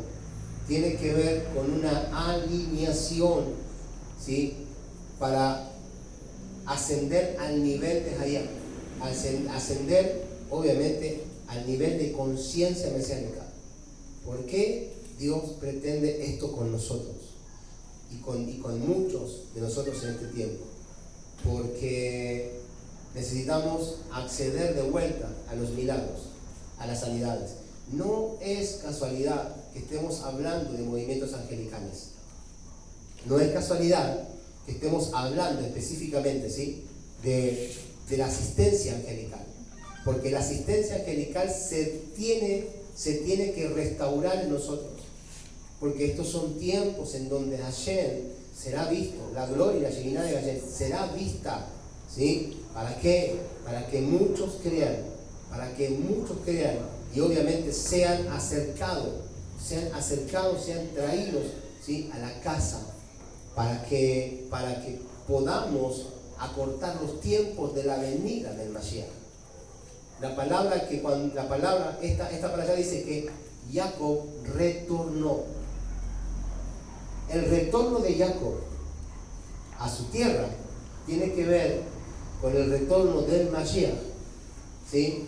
tiene que ver con una alineación, ¿sí?, para ascender al nivel de Hayat, ascender obviamente al nivel de conciencia mesiánica. ¿Por qué Dios pretende esto con nosotros y con muchos de nosotros en este tiempo? Porque necesitamos acceder de vuelta a los milagros, a las sanidades. No es casualidad que estemos hablando de movimientos angelicales. No es casualidad que estemos hablando específicamente, ¿sí?, de la asistencia angelical. Porque la asistencia angelical se tiene que restaurar en nosotros. Porque estos son tiempos en donde Hashem será visto, la gloria y la Shekinah de Hashem será vista, ¿sí? ¿Para qué? Para que muchos crean, y obviamente sean acercados, sean traídos, ¿sí?, a la casa, para que podamos acortar los tiempos de la venida del Mashiach. Esta palabra dice que Jacob retornó. El retorno de Jacob a su tierra tiene que ver con el retorno del Mashiach, ¿sí?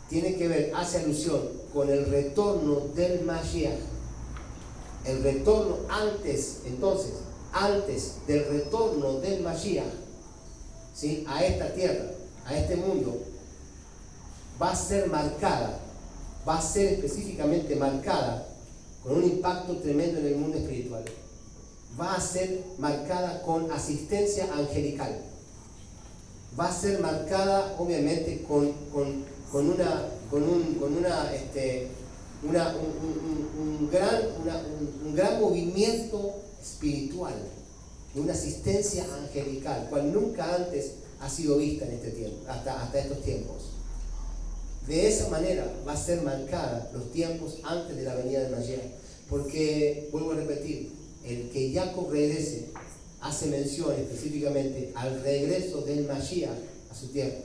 Tiene que ver, hace alusión con el retorno del Mashiach. El retorno antes del retorno del Mashiach, ¿sí?, a esta tierra, a este mundo, va a ser específicamente marcada con un impacto tremendo en el mundo espiritual. Va a ser marcada con asistencia angelical. Va a ser marcada obviamente con un gran movimiento espiritual, de una asistencia angelical, cual nunca antes ha sido vista en este tiempo, hasta estos tiempos. De esa manera va a ser marcada los tiempos antes de la venida de Mashiach, porque, vuelvo a repetir, el que Jacob regrese hace mención específicamente al regreso del Mashiach a su tierra.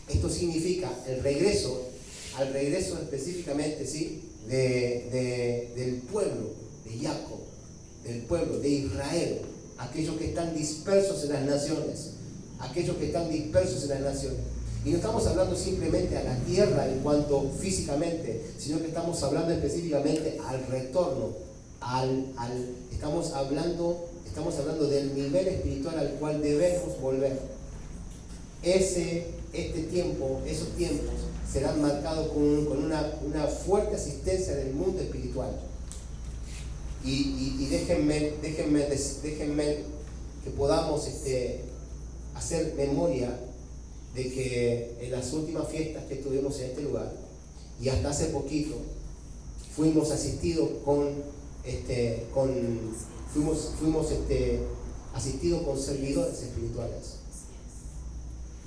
Esto significa al regreso específicamente, ¿sí?, del pueblo de Jacob, del pueblo de Israel, aquellos que están dispersos en las naciones, Y no estamos hablando simplemente a la tierra en cuanto físicamente, sino que estamos hablando específicamente al retorno, estamos hablando del nivel espiritual al cual debemos volver. Esos tiempos serán marcados con una fuerte asistencia del mundo espiritual. Y déjenme que podamos hacer memoria de que en las últimas fiestas que tuvimos en este lugar, y hasta hace poquito, fuimos asistidos asistidos con servidores espirituales,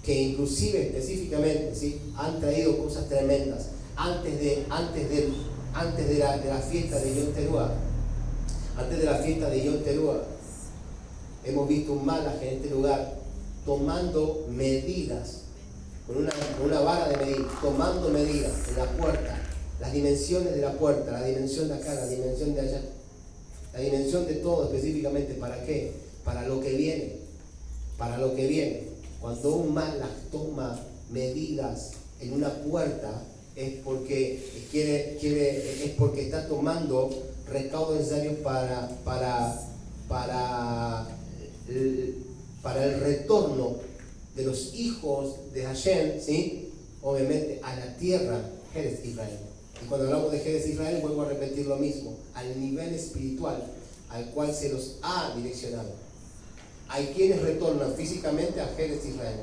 que inclusive específicamente, ¿sí?, han traído cosas tremendas. Antes de la fiesta de Yom Teruah, hemos visto un malaj en este lugar tomando medidas, con una vara de medir, tomando medidas en la puerta, las dimensiones de la puerta, la dimensión de acá, la dimensión de allá, la dimensión de todo específicamente. ¿Para qué? Para lo que viene. Cuando un malaj toma medidas en una puerta, es porque está tomando recaudos necesarios para el retorno de los hijos de Hashem, ¿sí?, obviamente a la tierra, Jerez Israel. Y cuando hablamos de Jerez Israel, vuelvo a repetir lo mismo, al nivel espiritual al cual se los ha direccionado. Hay quienes retornan físicamente a Jerez Israel,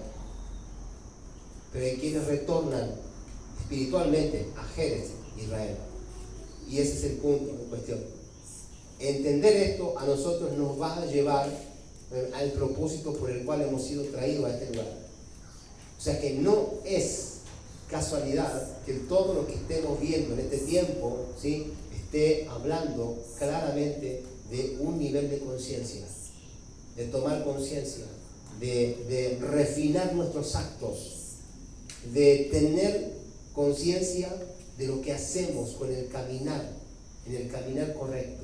pero hay quienes retornan espiritualmente a Jerez Israel. Y ese es el punto en cuestión. Entender esto a nosotros nos va a llevar al propósito por el cual hemos sido traídos a este lugar. O sea que no es casualidad que todo lo que estemos viendo en este tiempo, ¿sí?, esté hablando claramente de un nivel de conciencia, de tomar conciencia, de refinar nuestros actos, de tener conciencia de lo que hacemos con el caminar, en el caminar correcto,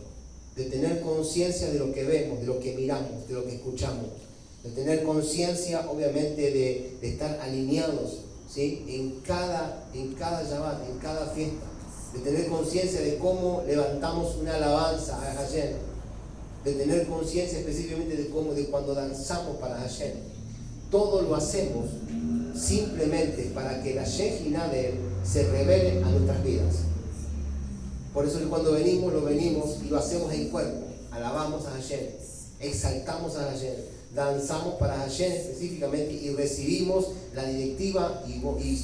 de tener conciencia de lo que vemos, de lo que miramos, de lo que escuchamos, de tener conciencia obviamente de estar alineados, ¿sí? en cada Shabbat, en cada fiesta, de tener conciencia de cómo levantamos una alabanza a Hashem, de tener conciencia específicamente de cuando danzamos para Hashem. Todo lo hacemos simplemente para que la Shejinah de Él se revele a nuestras vidas. Por eso cuando venimos, lo venimos y lo hacemos en cuerpo. Alabamos a Hashem, exaltamos a Hashem, danzamos para Hashem específicamente y recibimos la directiva y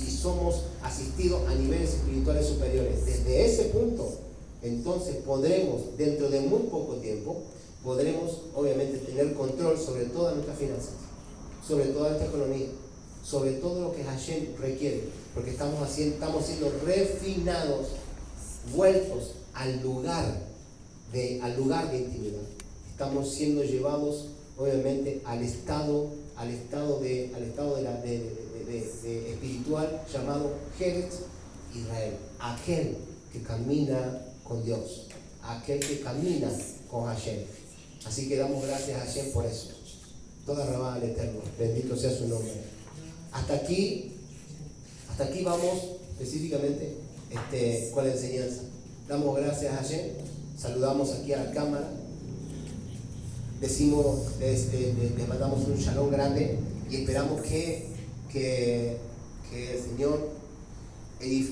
somos asistidos a niveles espirituales superiores. Desde ese punto, entonces podremos, dentro de muy poco tiempo, podremos obviamente tener control sobre todas nuestras finanzas, sobre toda nuestra economía, sobre todo lo que Hashem requiere, porque estamos siendo refinados, vueltos al lugar de intimidad. Estamos siendo llevados obviamente al estado de espiritual llamado Eretz Israel, aquel que camina con Dios, aquel que camina con Hashem. Así que damos gracias a Hashem por eso. Toda rabá al Eterno, bendito sea su nombre. Hasta aquí vamos específicamente con la enseñanza. Damos gracias a Hashem, saludamos aquí a la cámara, decimos, les mandamos un shalom grande y esperamos que el Señor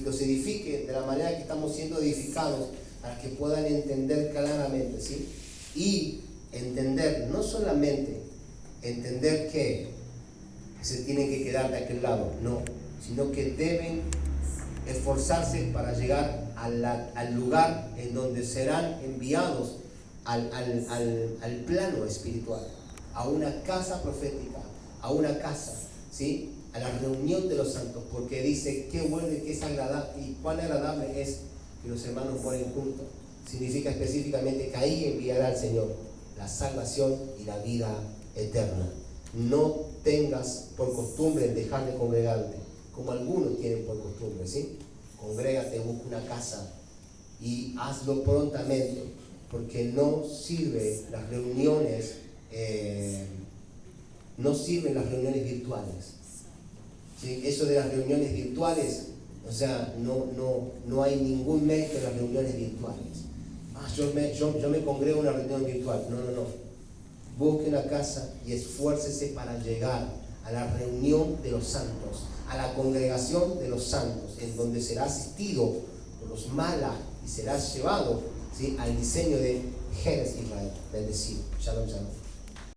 los edifique de la manera que estamos siendo edificados, para que puedan entender claramente, ¿sí? Y entender, no solamente entender que se tienen que quedar de aquel lado, no, sino que deben esforzarse para llegar al lugar en donde serán enviados al plano espiritual, a una casa profética, a una casa, ¿sí? A la reunión de los santos, porque dice qué bueno y qué es agradable, y cuán agradable es que los hermanos mueren juntos. Significa específicamente que ahí enviará el Señor la salvación y la vida eterna. No tengas por costumbre el dejar de congregarte, como algunos tienen por costumbre, ¿sí? Congrégate, busca una casa y hazlo prontamente, porque no sirven las reuniones virtuales, ¿sí? Eso de las reuniones virtuales, o sea, no hay ningún mérito en las reuniones virtuales. Yo me congrego en una reunión virtual. No. Busque una casa y esfuércese para llegar a la reunión de los santos, a la congregación de los santos, en donde será asistido por los malas y será llevado, ¿sí? al diseño de Eretz Israel. Bendecido. Shalom, shalom.